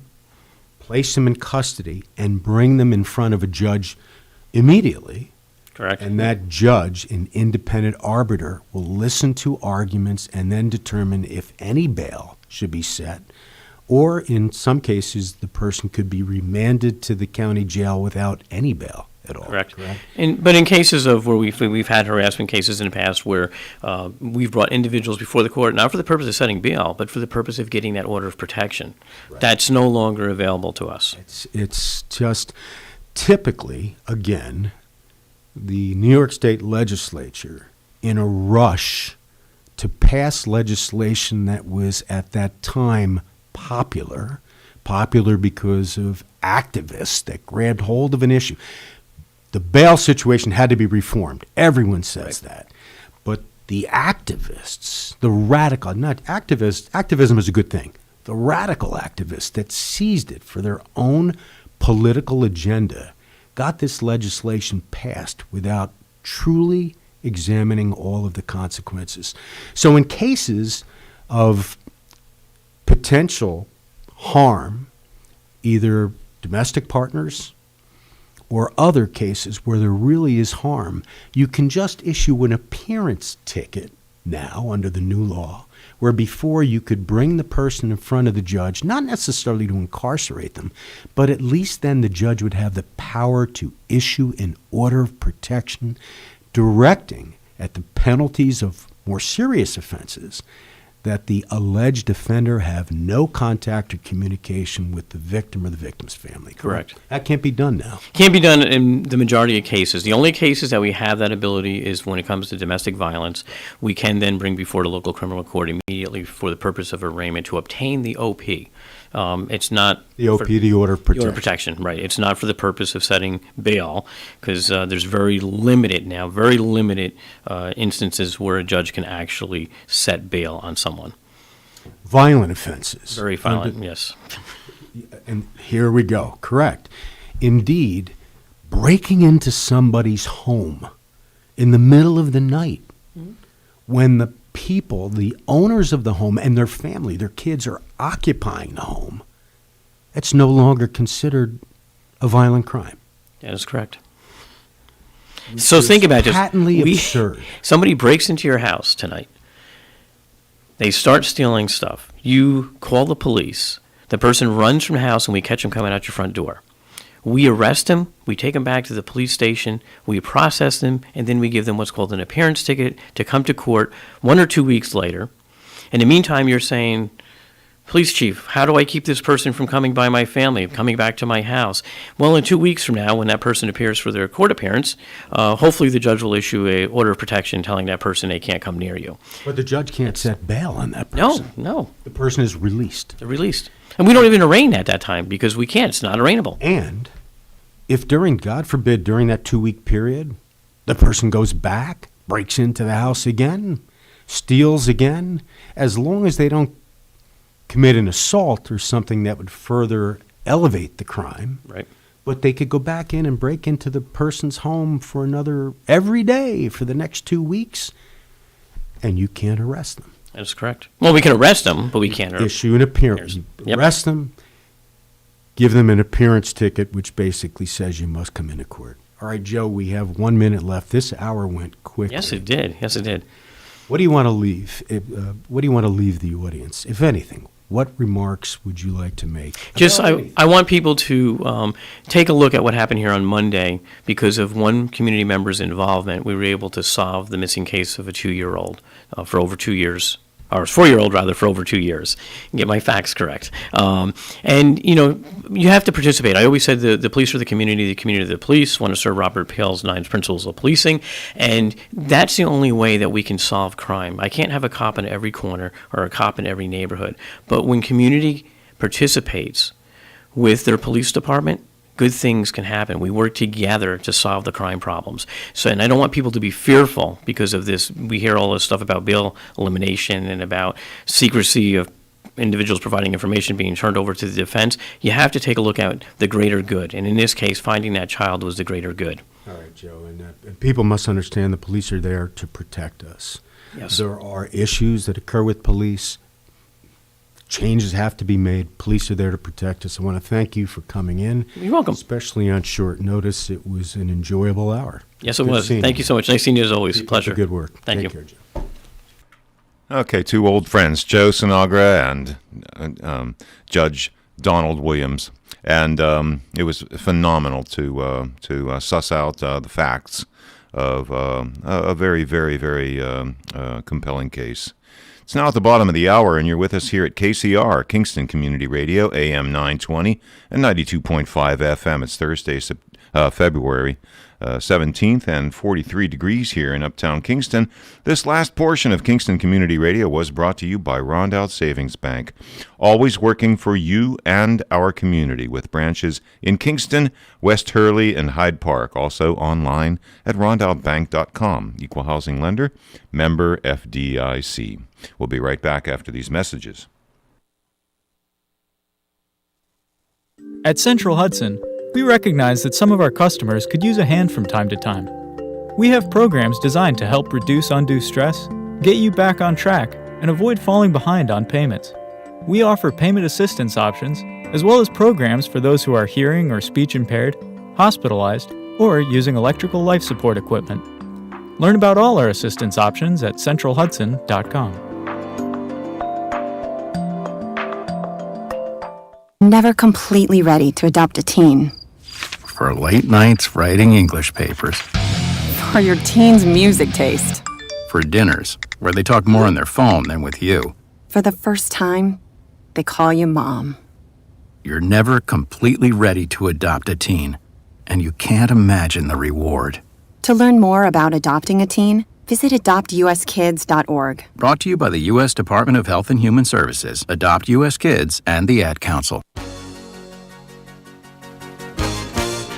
place them in custody, and bring them in front of a judge immediately. Correct. And that judge, an independent arbiter, will listen to arguments and then determine if any bail should be set, or in some cases, the person could be remanded to the county jail without any bail at all. Correct. But in cases of where we've had harassment cases in the past where we've brought individuals before the court, not for the purpose of setting bail, but for the purpose of getting that order of protection, that's no longer available to us. It's just typically, again, the New York State legislature, in a rush to pass legislation that was at that time popular because of activists that grabbed hold of an issue. The bail situation had to be reformed. Everyone says that. But the activists, the radical, not activists, activism is a good thing. The radical activists that seized it for their own political agenda got this legislation passed without truly examining all of the consequences. So in cases of potential harm, either domestic partners or other cases where there really is harm, you can just issue an appearance ticket now under the new law, where before you could bring the person in front of the judge, not necessarily to incarcerate them, but at least then the judge would have the power to issue an order of protection directing at the penalties of more serious offenses that the alleged offender have no contact or communication with the victim or the victim's family. Correct. That can't be done now. Can't be done in the majority of cases. The only cases that we have that ability is when it comes to domestic violence. We can then bring before the local criminal court immediately for the purpose of arraignment to obtain the OP. It's not the OP, the order of protection. The order of protection, right. It's not for the purpose of setting bail because there's very limited instances where a judge can actually set bail on someone. Violent offenses. Very violent, yes. And here we go. Correct. Indeed, breaking into somebody's home in the middle of the night when the people, the owners of the home and their family, their kids are occupying the home, that's no longer considered a violent crime. That is correct. So think about this. Patently absurd. Somebody breaks into your house tonight. They start stealing stuff. You call the police. The person runs from the house and we catch them coming out your front door. We arrest them, we take them back to the police station, we process them, and then we give them what's called an appearance ticket to come to court 1 or 2 weeks later. In the meantime, you're saying, police chief, how do I keep this person from coming by my family, coming back to my house? Well, in 2 weeks from now, when that person appears for their court appearance, hopefully the judge will issue an order of protection telling that person they can't come near you. But the judge can't set bail on that person. No. The person is released. They're released. And we don't even arraign at that time because we can't. It's not arraignable. And if during, God forbid, during that 2-week period, the person goes back, breaks into the house again, steals again, as long as they don't commit an assault or something that would further elevate the crime, right? But they could go back in and break into the person's home for every day for the next 2 weeks, and you can't arrest them. That's correct. Well, we can arrest them, but we can't issue an appearance. Arrest them, give them an appearance ticket, which basically says you must come into court. All right, Joe, we have 1 minute left. This hour went quickly. Yes, it did. What do you want to leave? What do you want to leave the audience, if anything? what remarks would you like to make? Just, I want people to take a look at what happened here on Monday. Because of one community member's involvement, we were able to solve the missing case of a 2-year-old for over 2 years. Or 4-year-old rather, for over 2 years. Get my facts correct. And, you have to participate. I always said the police are the community the police. Want to serve Robert Pale's 9 principles of policing. And that's the only way that we can solve crime. I can't have a cop in every corner or a cop in every neighborhood. But when community participates with their police department, good things can happen. We work together to solve the crime problems. So, and I don't want people to be fearful because of this. We hear all this stuff about bail elimination and about secrecy of individuals providing information being turned over to the defense. You have to take a look at the greater good. And in this case, finding that child was the greater good. All right, Joe. And people must understand the police are there to protect us. Yes. There are issues that occur with police. Changes have to be made. Police are there to protect us. I want to thank you for coming in. You're welcome. Especially on short notice. It was an enjoyable hour. Yes, it was. Thank you so much. Nice seeing you as always. Pleasure. Good work. Thank Take you. care, Joe. Okay, 2 old friends, Joe Sinagra and Judge Donald Williams. And it was phenomenal to suss out the facts of a very, very, very compelling case. It's now at the bottom of the hour, and you're with us here at KCR, Kingston Community Radio, AM 920 and 92.5 FM. It's Thursday, February 17th, and 43 degrees here in Uptown Kingston. This last portion of Kingston Community Radio was brought to you by Rondout Savings Bank, always working for you and our community with branches in Kingston, West Hurley, and Hyde Park. Also online at rondoutbank.com. Equal housing lender, member FDIC. We'll be right back after these messages. At Central Hudson, we recognize that some of our customers could use a hand from time to time. We have programs designed to help reduce undue stress, get you back on track, and avoid falling behind on payments. We offer payment assistance options, as well as programs for those who are hearing or speech impaired, hospitalized, or using electrical life support equipment. Learn about all our assistance options at centralhudson.com. Never completely ready to adopt a teen. For late nights writing English papers. For your teen's music taste. For dinners, where they talk more on their phone than with you. For the first time, they call you Mom. You're never completely ready to adopt a teen, and you can't imagine the reward. To learn more about adopting a teen, visit adoptuskids.org. Brought to you by the U.S. Department of Health and Human Services, Adopt U.S. Kids, and the Ad Council.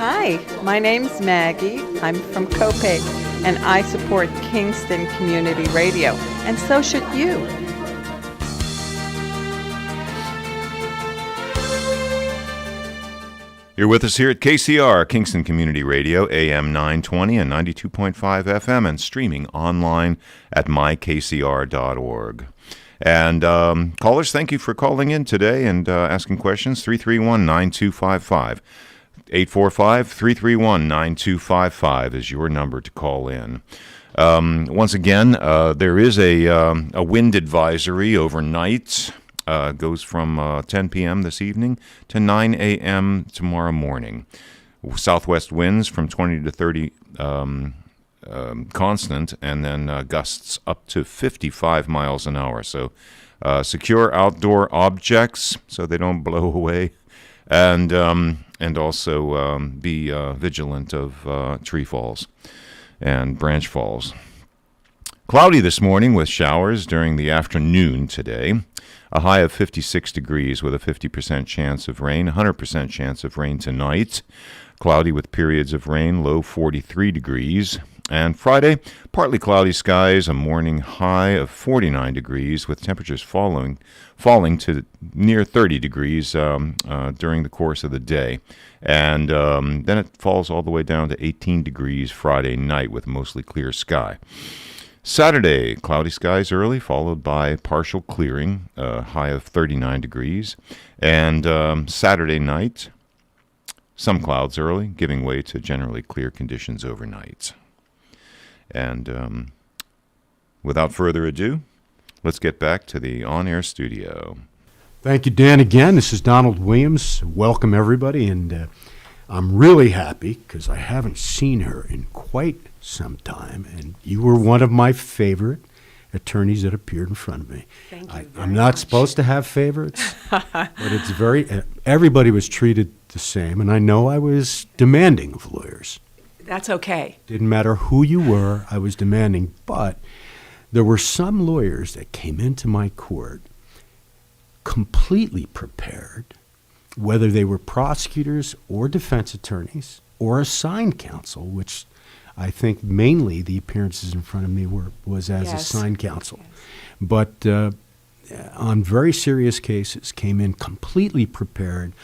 Hi, my name's Maggie. I'm from Copiague, and I support Kingston Community Radio, and so should you. You're with us here at KCR, Kingston Community Radio, AM 920 and 92.5 FM, and streaming online at mykcr.org. And callers, thank you for calling in today and asking questions. 331-9255. 845-331-9255 is your number to call in. Once again, there is a wind advisory overnight. Goes from 10 p.m. this evening to 9 a.m. tomorrow morning. Southwest winds from 20 to 30 constant, and then gusts up to 55 miles an hour. So secure outdoor objects so they don't blow away, and also be vigilant of tree falls and branch falls. Cloudy this morning with showers during the afternoon today. A high of 56 degrees with a 50% chance of rain, 100% chance of rain tonight. Cloudy with periods of rain, low 43 degrees. And Friday, partly cloudy skies, a morning high of 49 degrees with temperatures falling to near 30 degrees during the course of the day. And then it falls all the way down to 18 degrees Friday night with mostly clear sky. Saturday, cloudy skies early, followed by partial clearing, high of 39 degrees. And Saturday night, some clouds early, giving way to generally clear conditions overnight. And without further ado, let's get back to the on-air studio. Thank you, Dan, again. This is Donald Williams. Welcome, everybody. And I'm really happy because I haven't seen her in quite some time. And you were one of my favorite attorneys that appeared in front of me. Thank you I'm not supposed to have favorites, but it's everybody was treated the same. And I know I was demanding of lawyers. That's okay. Didn't matter who you were, I was demanding. But there were some lawyers that came into my court completely prepared, whether they were prosecutors or defense attorneys or assigned counsel, which I think mainly the appearances in front of me was as assigned counsel. Yes. But on very serious cases, came in completely prepared,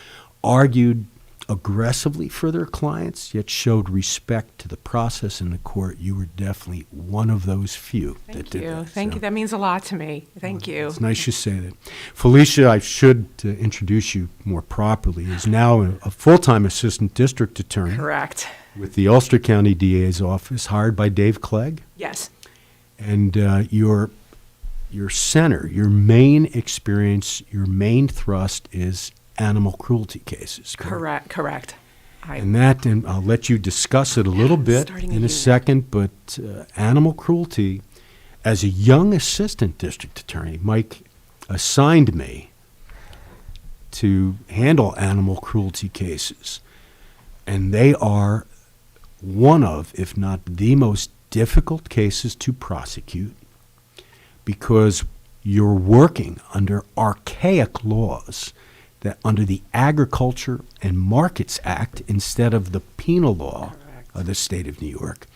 argued aggressively for their clients, yet showed respect to the process in the court. You were definitely one of those few that did that. Thank you. That means a lot to me. Thank you. It's nice you say that. Felicia, I should introduce you more properly, is now a full-time assistant district attorney. Correct. With the Ulster County DA's office, hired by Dave Clegg. Yes. And your center, your main experience, your main thrust is animal cruelty cases. Correct. And I'll let you discuss it a little bit in a second, but animal cruelty, as a young assistant district attorney, Mike assigned me to handle animal cruelty cases. And they are one of, if not the most difficult cases to prosecute, because you're working under archaic laws that under the Agriculture and Markets Act instead of the penal law of the state of New York.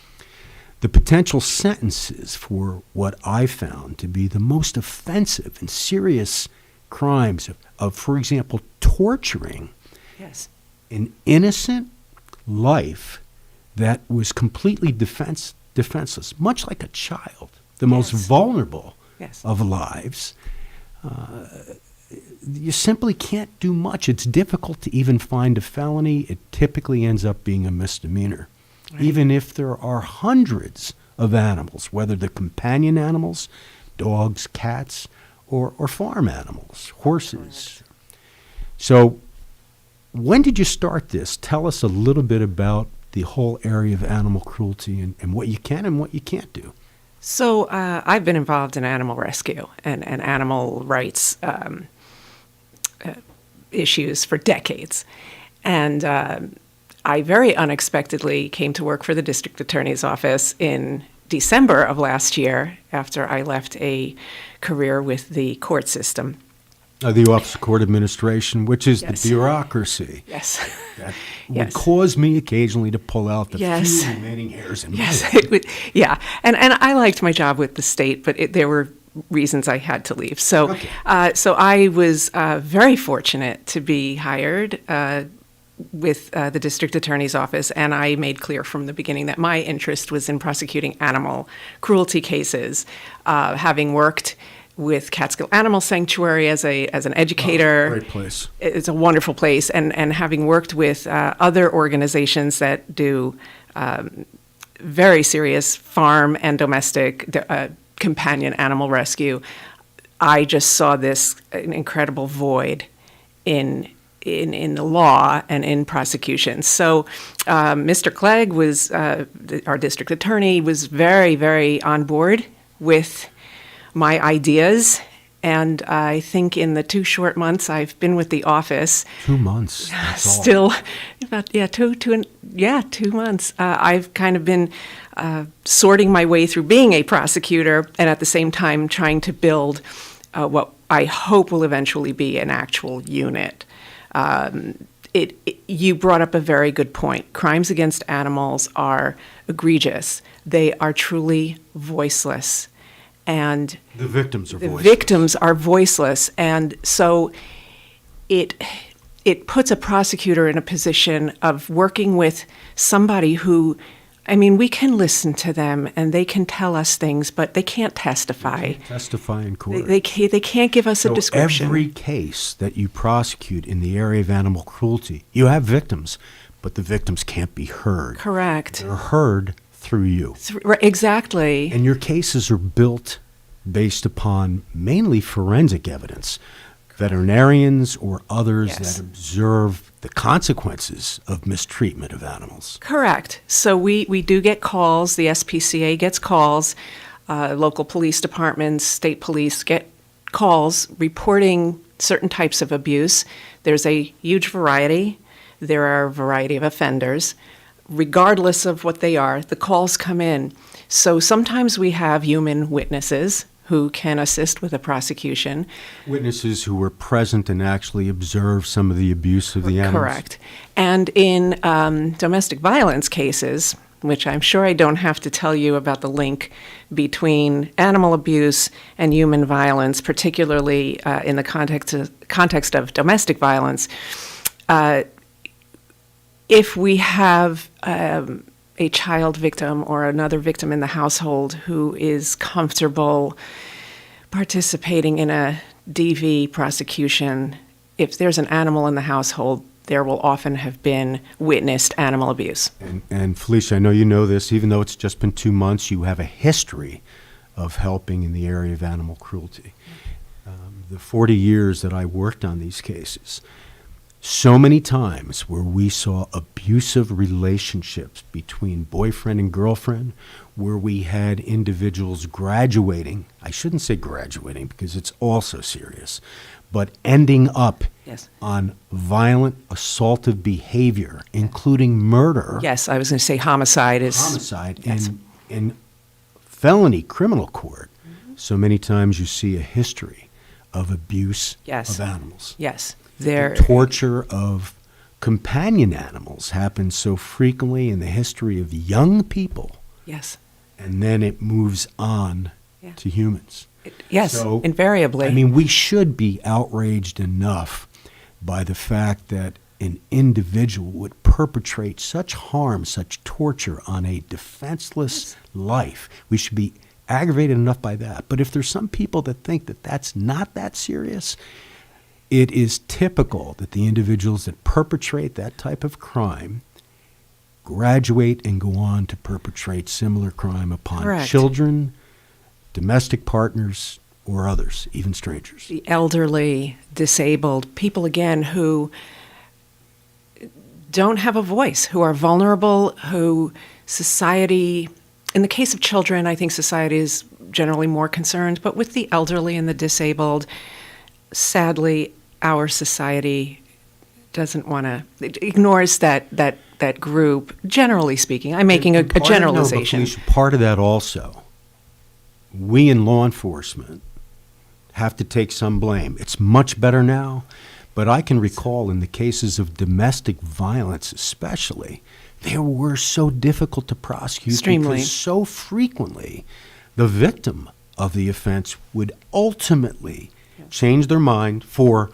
The potential sentences for what I found to be the most offensive and serious crimes of for example, torturing an innocent life that was completely defenseless, much like a child, the most vulnerable of lives. You simply can't do much. It's difficult to even find a felony. It typically ends up being a misdemeanor, even if there are hundreds of animals, whether they're companion animals, dogs, cats, or farm animals, horses. So when did you start this? Tell us a little bit about the whole area of animal cruelty and what you can and what you can't do. So I've been involved in animal rescue and animal rights issues for decades. And I very unexpectedly came to work for the district attorney's office in December of last year after I left a career with the court system. The Office of Court Administration, which is the bureaucracy. That would cause me occasionally to pull out the few remaining hairs in my head. And I liked my job with the state, but there were reasons I had to leave. So, so I was very fortunate to be hired with the district attorney's office, and I made clear from the beginning that my interest was in prosecuting animal cruelty cases, having worked with Catskill Animal Sanctuary as an educator. Great place. It's a wonderful place, and having worked with other organizations that do very serious farm and domestic companion animal rescue, I just saw this incredible void in the law and in prosecution. So Mr. Clegg was, our district attorney, was very, very on board with my ideas. And I think in the 2 short months I've been with the office. 2 months. Still, about 2 months. I've kind of been sorting my way through being a prosecutor, and at the same time trying to build what I hope will eventually be an actual unit. You brought up a very good point. Crimes against animals are egregious. They are truly voiceless. And the victims are voiceless. And so it puts a prosecutor in a position of working with somebody who, I mean, we can listen to them and they can tell us things, but they can't testify. They can't testify in court. They can't give us a description. Every case that you prosecute in the area of animal cruelty, you have victims, but the victims can't be heard. Correct. They're heard through you. Exactly. And your cases are built based upon mainly forensic evidence. veterinarians or others Yes. that observe the consequences of mistreatment of animals. Correct. So we do get calls. The SPCA gets calls. Local police departments, state police get calls reporting certain types of abuse. There's a huge variety. There are a variety of offenders. Regardless of what they are, the calls come in. So sometimes we have human witnesses who can assist with the prosecution. Witnesses who were present and actually observed some of the abuse of the animals. Correct. And in domestic violence cases, which I'm sure I don't have to tell you about the link between animal abuse and human violence, particularly in the context of domestic violence, if we have a child victim or another victim in the household who is comfortable participating in a DV prosecution, if there's an animal in the household, there will often have been witnessed animal abuse. And Felicia, I know you know this, even though it's just been 2 months, you have a history of helping in the area of animal cruelty. The 40 years that I worked on these cases, so many times where we saw abusive relationships between boyfriend and girlfriend, where we had individuals graduating, I shouldn't say graduating because it's also serious, but ending up Yes. on violent, assaultive behavior, including murder. Yes, I was going to say homicide is... Homicide Yes. in felony criminal court. So many times you see a history of abuse Yes. of animals. Yes. The torture of companion animals happens so frequently in the history of young people. Yes. And then it moves on to humans. Yes, So, invariably. I mean, we should be outraged enough by the fact that an individual would perpetrate such harm, such torture on a defenseless life. We should be aggravated enough by that. But if there's some people that think that that's not that serious, it is typical that the individuals that perpetrate that type of crime graduate and go on to perpetrate similar crime upon Correct. children, domestic partners, or others, even strangers. The elderly, disabled, people again who don't have a voice, who are vulnerable, who society, in the case of children, I think society is generally more concerned, but with the elderly and the disabled, sadly, our society doesn't want to, it ignores that group, generally speaking. I'm making a generalization. Part of that also, we in law enforcement have to take some blame. It's much better now, but I can recall in the cases of domestic violence especially, they were so difficult to prosecute Extremely. because so frequently the victim of the offense would ultimately change their mind for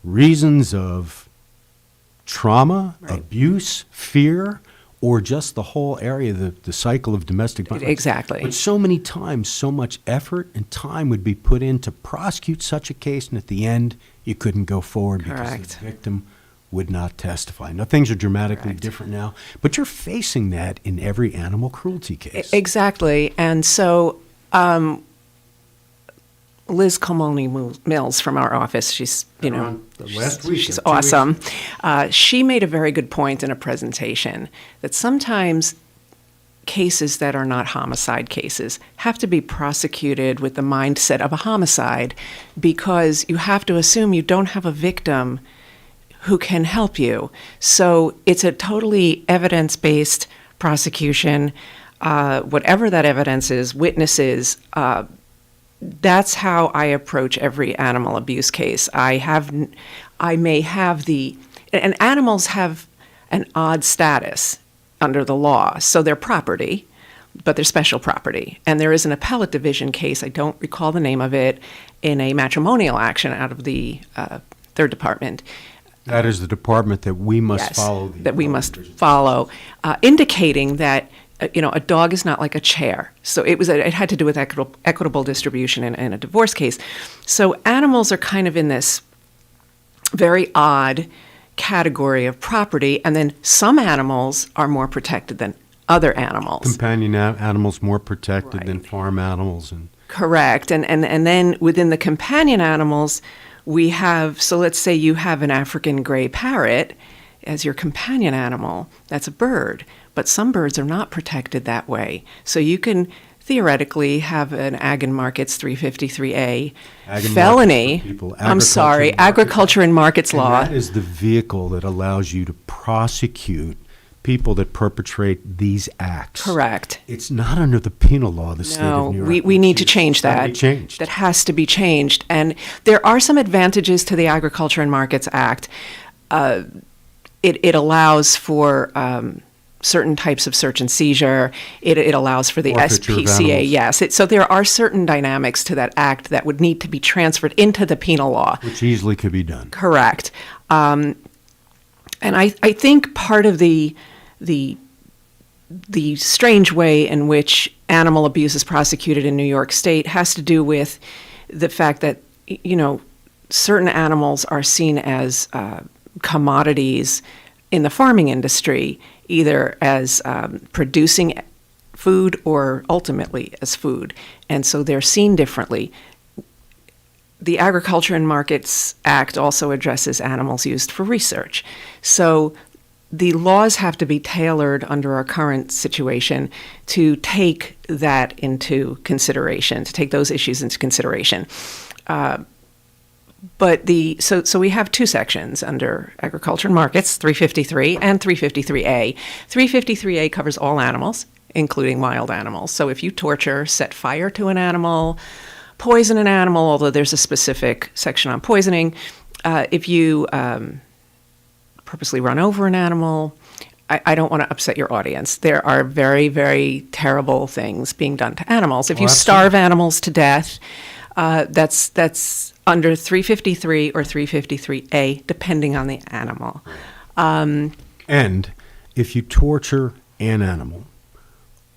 reasons of trauma, abuse, fear, or just the whole area, the cycle of domestic violence. Exactly. But so many times, so much effort and time would be put in to prosecute such a case, and at the end, you couldn't go forward because Correct. the victim would not testify. Now, things are dramatically different now, but you're facing that in every animal cruelty case. Exactly. And so Liz Colmoni-Mills from our office, she's, last week, she's 2 awesome. She made a very good point in a presentation that sometimes cases that are not homicide cases have to be prosecuted with the mindset of a homicide because you have to assume you don't have a victim who can help you. So it's a totally evidence-based prosecution. Whatever that evidence is, witnesses, that's how I approach every animal abuse case. I may have and animals have an odd status under the law. So they're property, but they're special property. And there is an appellate division case, I don't recall the name of it, in a matrimonial action out of the third department. That is the department that we must Yes, follow. that we must follow, indicating that a dog is not like a chair. So it had to do with equitable distribution in a divorce case. So animals are kind of in this very odd category of property, and then some animals are more protected than other animals. Companion animals more protected than farm animals. Correct. And then within the companion animals, So let's say you have an African gray parrot as your companion animal. That's a bird, but some birds are not protected that way. So you can theoretically have an Ag and Markets 353A felony. Agriculture and Markets Law. That is the vehicle that allows you to prosecute people that perpetrate these acts. Correct. It's not under the penal law of the state of New York. No, we need to change that. That has to be changed. And there are some advantages to the Agriculture and Markets Act. It allows for certain types of search and seizure. It allows for the SPCA. Yes. So there are certain dynamics to that act that would need to be transferred into the penal law. Which easily could be done. Correct. And I think part of the strange way in which animal abuse is prosecuted in New York State has to do with the fact that, certain animals are seen as commodities in the farming industry, either as producing food or ultimately as food. And so they're seen differently. The Agriculture and Markets Act also addresses animals used for research. So the laws have to be tailored under our current situation to take that into consideration, to take those issues into consideration. So we have two sections under Agriculture and Markets, 353 and 353A. 353A covers all animals, including wild animals. So if you torture, set fire to an animal, poison an animal, although there's a specific section on poisoning, if you purposely run over an animal, I don't want to upset your audience. There are very, very terrible things being done to animals. If you starve animals to death, that's under 353 or 353A, depending on the animal. And if you torture an animal,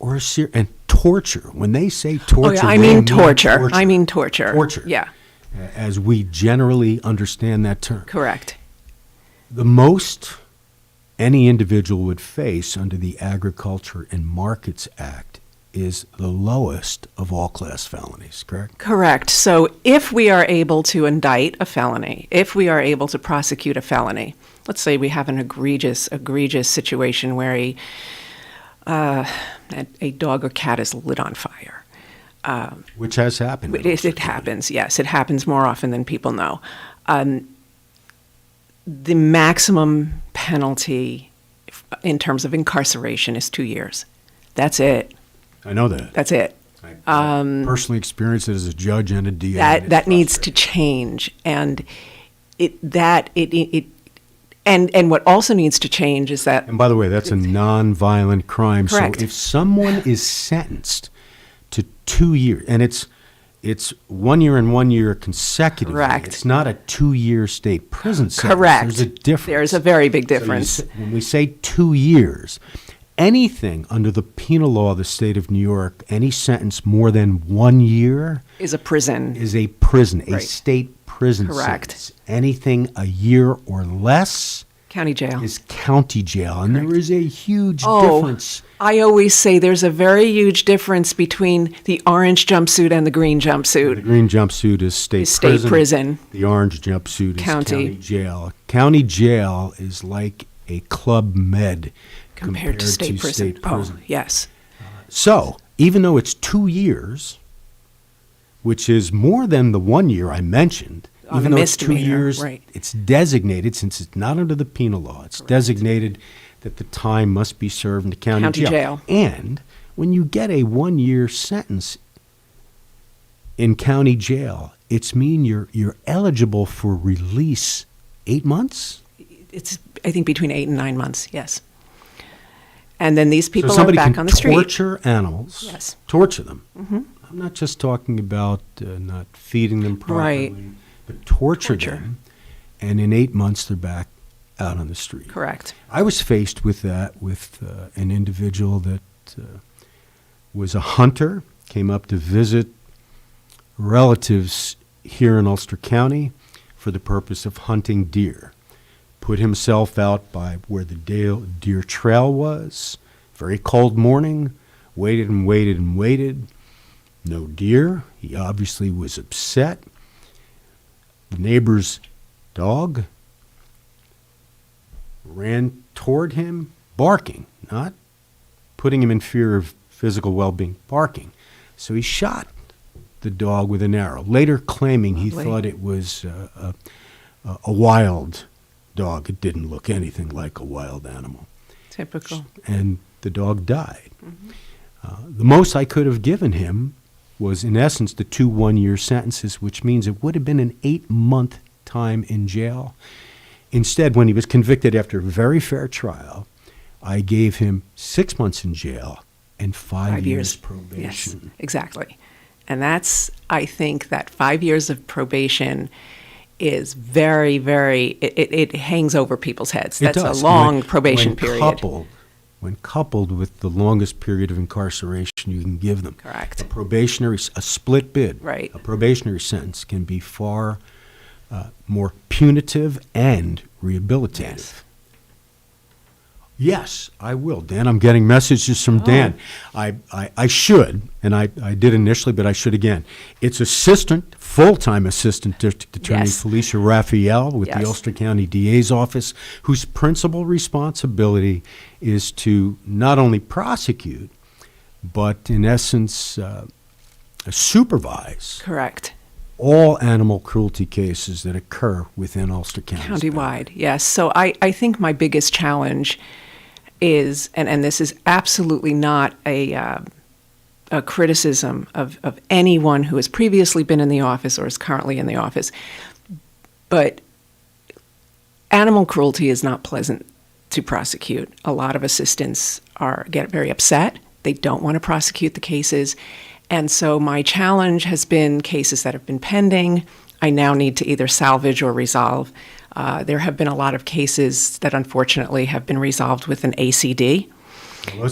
and torture, when they say torture, I mean torture. I mean torture. Torture. Yeah. As we generally understand that term. Correct. The most any individual would face under the Agriculture and Markets Act is the lowest of all class felonies, correct? Correct. So if we are able to indict a felony, if we are able to prosecute a felony, let's say we have an egregious situation where a dog or cat is lit on fire. Which has happened. It happens, yes. It happens more often than people know. The maximum penalty in terms of incarceration is 2 years. That's it. I know that. That's it. I personally experienced it as a judge and a DA. That needs to change, and and what also needs to change is that. And by the way, that's a non-violent crime. Correct. So if someone is sentenced to 2 years, and it's 1 year and 1 year consecutively. Correct. It's not a 2-year state prison sentence. Correct. There's a difference. There's a very big difference. When we say 2 years, anything under the penal law of the state of New York, any sentence more than 1 year is a prison. Is a prison, Right. a state prison Correct. sentence. Anything a year or less County jail. is county jail. And there is a huge difference. I always say there's a very huge difference between the orange jumpsuit and the green jumpsuit. The green jumpsuit is state prison. The orange jumpsuit is County. county jail. County jail is like a Club Med Compared to state prison. Oh, yes. So, even though it's 2 years, which is more than the 1 year I mentioned, On even the though it's 2 misdemeanor, years, right. it's designated, since it's not under the penal law, it's designated that the time must be served in the county jail. And when you get a 1 year sentence in county jail, it's mean you're eligible for release 8 months? It's, I think, between 8 and 9 months, yes. And then these people so are somebody back can on the street. torture animals, Yes. torture them. Mm-hmm. I'm not just talking about not feeding them properly, Right. but torture them, and in 8 months they're back out on the street. Correct. I was faced with that with an individual that was a hunter, came up to visit relatives here in Ulster County for the purpose of hunting deer. Put himself out by where the deer trail was. Very cold morning. Waited and waited and waited. No deer. He obviously was upset. the neighbor's dog ran toward him, barking, not putting him in fear of physical well-being, barking. So he shot the dog with an arrow, later claiming he thought it was a wild dog. It didn't look anything like a wild animal. Typical. And the dog died. The most I could have given him was, in essence, the 2 one-year sentences, which means it would have been an 8-month time in jail. Instead, when he was convicted after a very fair trial, I gave him 6 months in jail and 5 years probation. Yes, exactly. And that's, I think, that 5 years of probation is very, very, it hangs over people's heads. That's a long probation period. When coupled with the longest period of incarceration you can give them. Correct. A split bid. Right. A probationary sentence can be far more punitive and rehabilitative. Yes, I will, Dan. I'm getting messages from Dan. I should, and I did initially, but I should again. It's full-time assistant district attorney Felicia Raphael with the Ulster County DA's office, whose principal responsibility is to not only prosecute, but in essence supervise. Correct. All animal cruelty cases that occur within Ulster County. Countywide, yes. So I think my biggest challenge is, and this is absolutely not a criticism of anyone who has previously been in the office or is currently in the office, but animal cruelty is not pleasant to prosecute. A lot of assistants get very upset. They don't want to prosecute the cases. And so my challenge has been cases that have been pending. I now need to either salvage or resolve. There have been a lot of cases that unfortunately have been resolved with an ACD.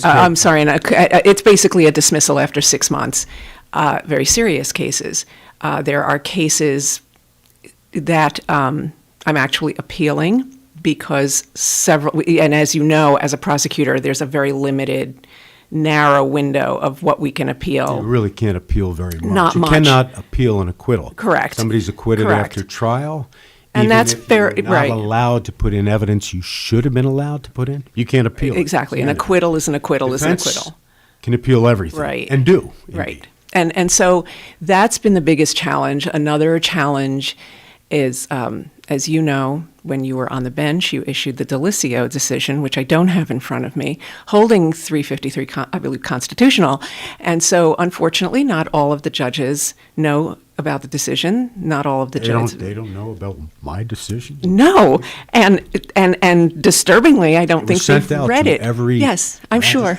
I'm sorry, it's basically a dismissal after 6 months. Very serious cases. There are cases that I'm actually appealing because and as you know, as a prosecutor, there's a very limited, narrow window of what we can appeal. You really can't appeal very much. Not much. You cannot appeal an acquittal. Correct. Somebody's acquitted after trial. And that's fair, right? Not allowed to put in evidence you should have been allowed to put in. You can't appeal. Exactly. An acquittal is an acquittal is an acquittal. Can appeal everything. Right. And do. Right. And so that's been the biggest challenge. Another challenge is, as you know, when you were on the bench, you issued the Delicio decision, which I don't have in front of me, holding 353, I believe, constitutional. And so, unfortunately, not all of the judges know about the decision. Not all of the judges. They don't know about my decision? No. And disturbingly, I don't think they've read it. Every yes, I'm sure.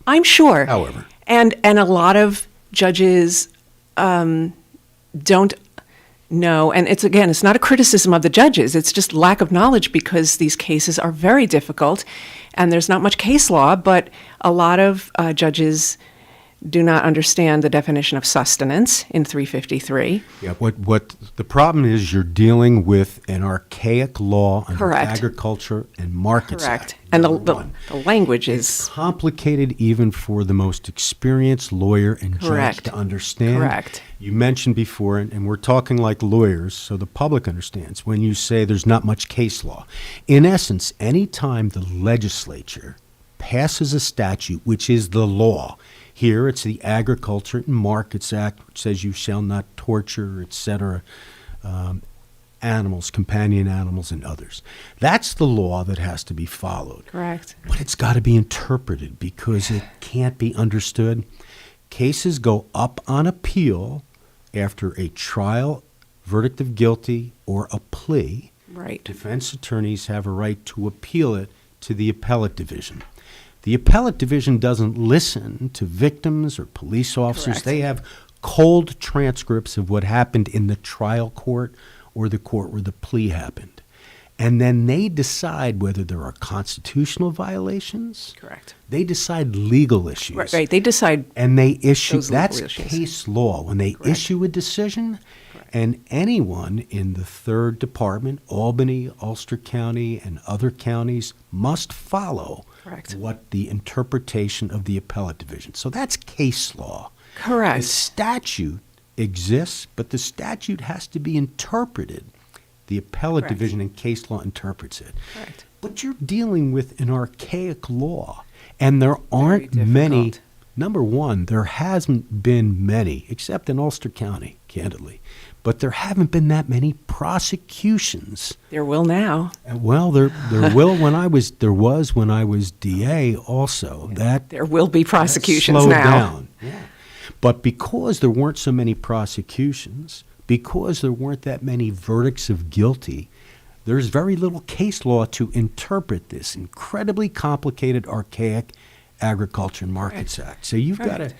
I'm sure. However. And a lot of judges don't know, and it's not a criticism of the judges, it's just lack of knowledge because these cases are very difficult and there's not much case law, but a lot of judges do not understand the definition of sustenance in 353. Yeah, what the problem is, you're dealing with an archaic law under Agriculture and Markets Act. And the language is complicated even for the most experienced lawyer and judge to understand. Correct. You mentioned before, and we're talking like lawyers, so the public understands, when you say there's not much case law. In essence, any time the legislature passes a statute, which is the law, here it's the Agriculture and Markets Act, which says you shall not torture, etc., animals, companion animals, and others. That's the law that has to be followed. Correct. But it's got to be interpreted because it can't be understood. Cases go up on appeal after a trial, verdict of guilty, or a plea. Right. Defense attorneys have a right to appeal it to the appellate division. The appellate division doesn't listen to victims or police officers. Correct. They have cold transcripts of what happened in the trial court or the court where the plea happened. And then they decide whether there are constitutional violations. Correct. They decide legal issues. Right. They decide. And they issue, those that's legal issues. case law. When they issue a decision, and anyone in the 3rd Department, Albany, Ulster County, and other counties must follow what the interpretation of the appellate division. So that's case law. Correct. The statute exists, but the statute has to be interpreted. The appellate Correct. division in case law interprets it. Correct. But you're dealing with an archaic law, and there aren't many. Number one, there hasn't been many, except in Ulster County, candidly. But there haven't been that many prosecutions. There will now. Well, there will there was when I was DA also. That There will be prosecutions slowed now. down. Yeah. But because there weren't so many prosecutions, because there weren't that many verdicts of guilty, there's very little case law to interpret this incredibly complicated, archaic Agriculture and Markets Act. So you've got to,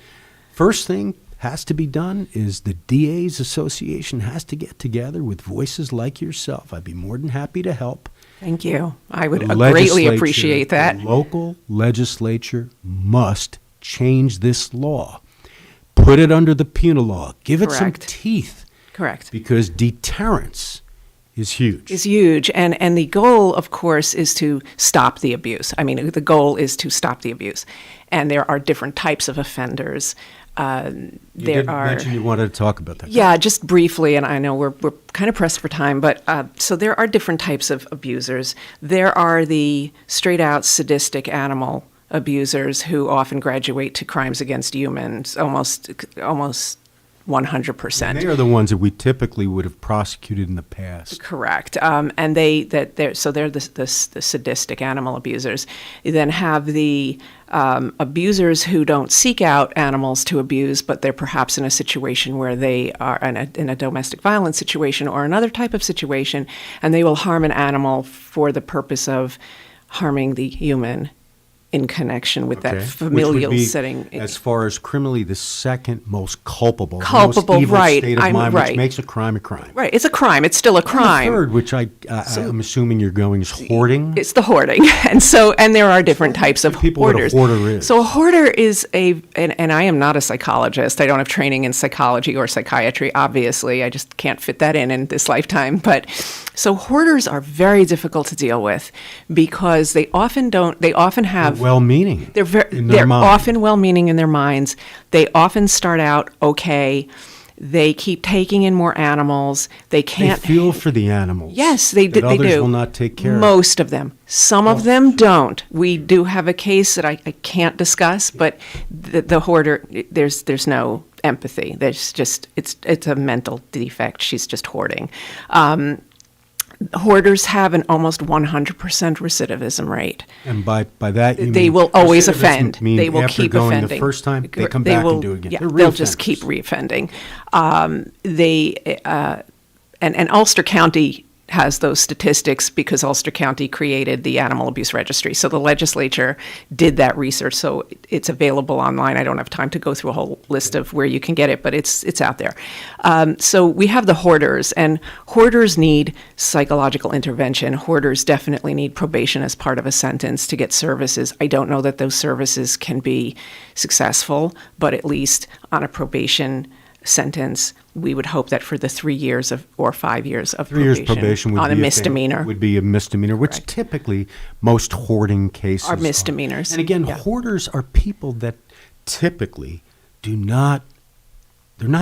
first thing has to be done is the DA's Association has to get together with voices like yourself. I'd be more than happy to help. Thank you. I would The greatly legislature, appreciate that. The local legislature must change this law. Put it under the penal law. Give it some Correct. teeth. Correct. Because deterrence is huge. Is huge. And the goal, of course, is to stop the abuse. I mean, the goal is to stop the abuse. And there are different types of offenders. You did mention you wanted to talk about that. Yeah, just briefly, and I know we're kind of pressed for time, but so there are different types of abusers. There are the straight-out sadistic animal abusers who often graduate to crimes against humans, almost 100%. And they are the ones that we typically would have prosecuted in the past. Correct. And they're the sadistic animal abusers. You then have the abusers who don't seek out animals to abuse, but they're perhaps in a situation where they are in a domestic violence situation or another type of situation, and they will harm an animal for the purpose of harming the human in connection with that familial Which would be, setting. as far as criminally, the second most culpable, Culpable, most evil right. state of I'm mind, right. which makes a crime a crime. Right, it's a crime. It's still a crime. And the third, which I'm assuming you're going, is hoarding. It's the hoarding, and there are different types of People hoarders. what a hoarder is. So a hoarder is and I am not a psychologist. I don't have training in psychology or psychiatry. Obviously, I just can't fit that in this lifetime. But so hoarders are very difficult to deal with because they often have They're well-meaning. They're often well-meaning in their minds. They often start out okay. They keep taking in more animals. They can't feel for the animals. Yes, they do. Others will not take care of. Most of them. Some of them don't. We do have a case that I can't discuss, but the hoarder, there's no empathy. There's just it's a mental defect. She's just hoarding. Hoarders have an almost 100% recidivism rate. And by that you they mean will always recidivism offend. mean They will after keep going offending. The first time they come They back will- and do it again. Yeah, They're they'll just keep reoffending. And Ulster County has those statistics because Ulster County created the Animal Abuse Registry. So the legislature did that research. So it's available online. I don't have time to go through a whole list of where you can get it, but it's out there. So we have the hoarders, and hoarders need psychological intervention. Hoarders definitely need probation as part of a sentence to get services. I don't know that those services can be successful, but at least on a probation sentence, we would hope that for the 3 years or 5 years of 3 years probation would on be a misdemeanor would be a misdemeanor, which typically most hoarding cases are misdemeanors. And again, hoarders are people that typically they're not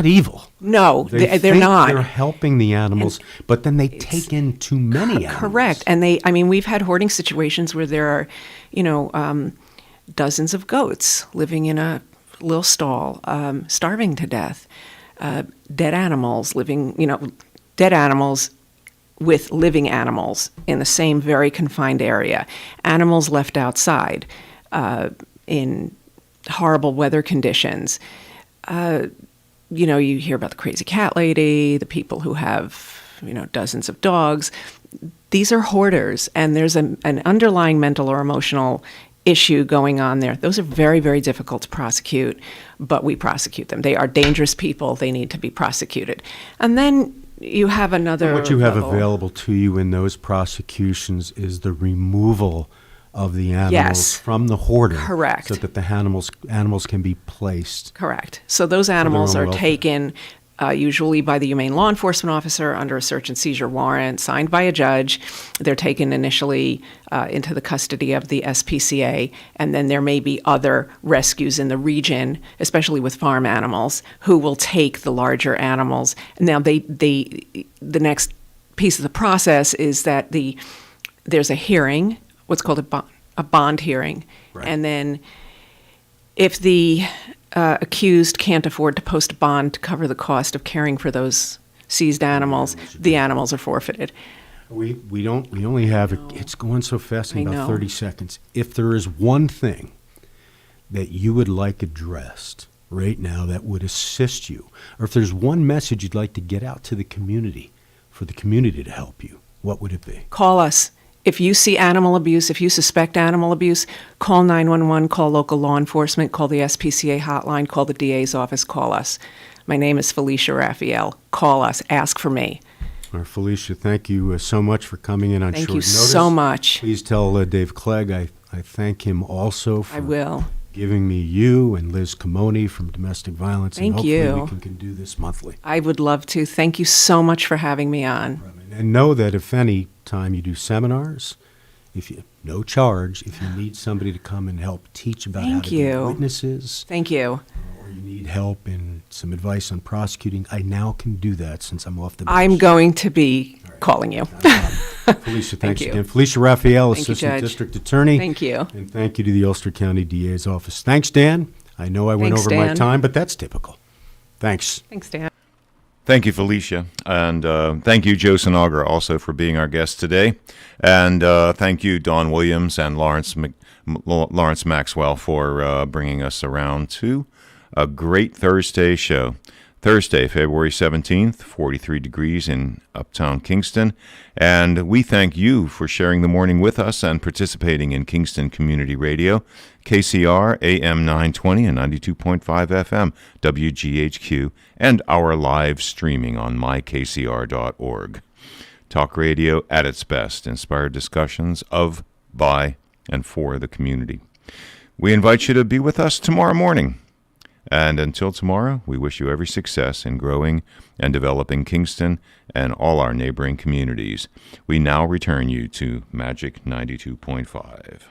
evil. No, they're think not. They're helping the animals, but then they take in too many animals. Correct. And we've had hoarding situations where there are, dozens of goats living in a little stall, starving to death. Dead animals with living animals in the same very confined area. Animals left outside in horrible weather conditions. You hear about the crazy cat lady, the people who have, dozens of dogs. These are hoarders, and there's an underlying mental or emotional issue going on there. Those are very, very difficult to prosecute, but we prosecute them. They are dangerous people. They need to be prosecuted. And then you have another What you have level. available to you in those prosecutions is the removal of the animals from the hoarder. Correct. So that the animals can be placed. Correct. So those animals own are welfare. taken usually by the humane law enforcement officer under a search and seizure warrant signed by a judge. They're taken initially into the custody of the SPCA, and then there may be other rescues in the region, especially with farm animals, who will take the larger animals. Now, the next piece of the process is that there's a hearing, what's called a bond hearing, and then if the accused can't afford to post a bond to cover the cost of caring for those seized animals, the animals are forfeited. We only have, it's going so fast in about 30 seconds. If there is one thing that you would like addressed right now that would assist you, or if there's one message you'd like to get out to the community for the community to help you, what would it be? Call us. If you see animal abuse, if you suspect animal abuse, call 911, call local law enforcement, call the SPCA hotline, call the DA's office, call us. My name is Felicia Raphael. Call us. Ask for me. Felicia, thank you so much for coming in on short notice. Thank you so much. Please tell Dave Clegg I thank him also for I will. giving me you and Liz Camoni from Domestic Violence. Thank and hopefully you. we can do this monthly. I would love to. Thank you so much for having me on. And know that if any time you do seminars, no charge, if you need somebody to come and help teach about how to be witnesses. Thank you. Or you need help and some advice on prosecuting, I now can do that since I'm off the bench. I'm going to be calling you. Felicia, thanks again. Felicia Raphael, Assistant District Attorney. Thank you. And thank you to the Ulster County DA's office. Thanks, Dan. I know I went over my time, but that's typical. Thanks. Thanks, Dan. Thank you, Felicia. And thank you, Joe Sinagra, also for being our guest today. And thank you, Dawn Williams and Lawrence Maxwell, for bringing us around to a great Thursday show. Thursday, February 17th, 43 degrees in uptown Kingston. And we thank you for sharing the morning with us and participating in Kingston Community Radio, KCR, AM 920 and 92.5 FM, WGHQ, and our live streaming on mykcr.org. Talk radio at its best, inspired discussions of, by, and for the community. We invite you to be with us tomorrow morning. And until tomorrow, we wish you every success in growing and developing Kingston and all our neighboring communities. We now return you to Magic 92.5.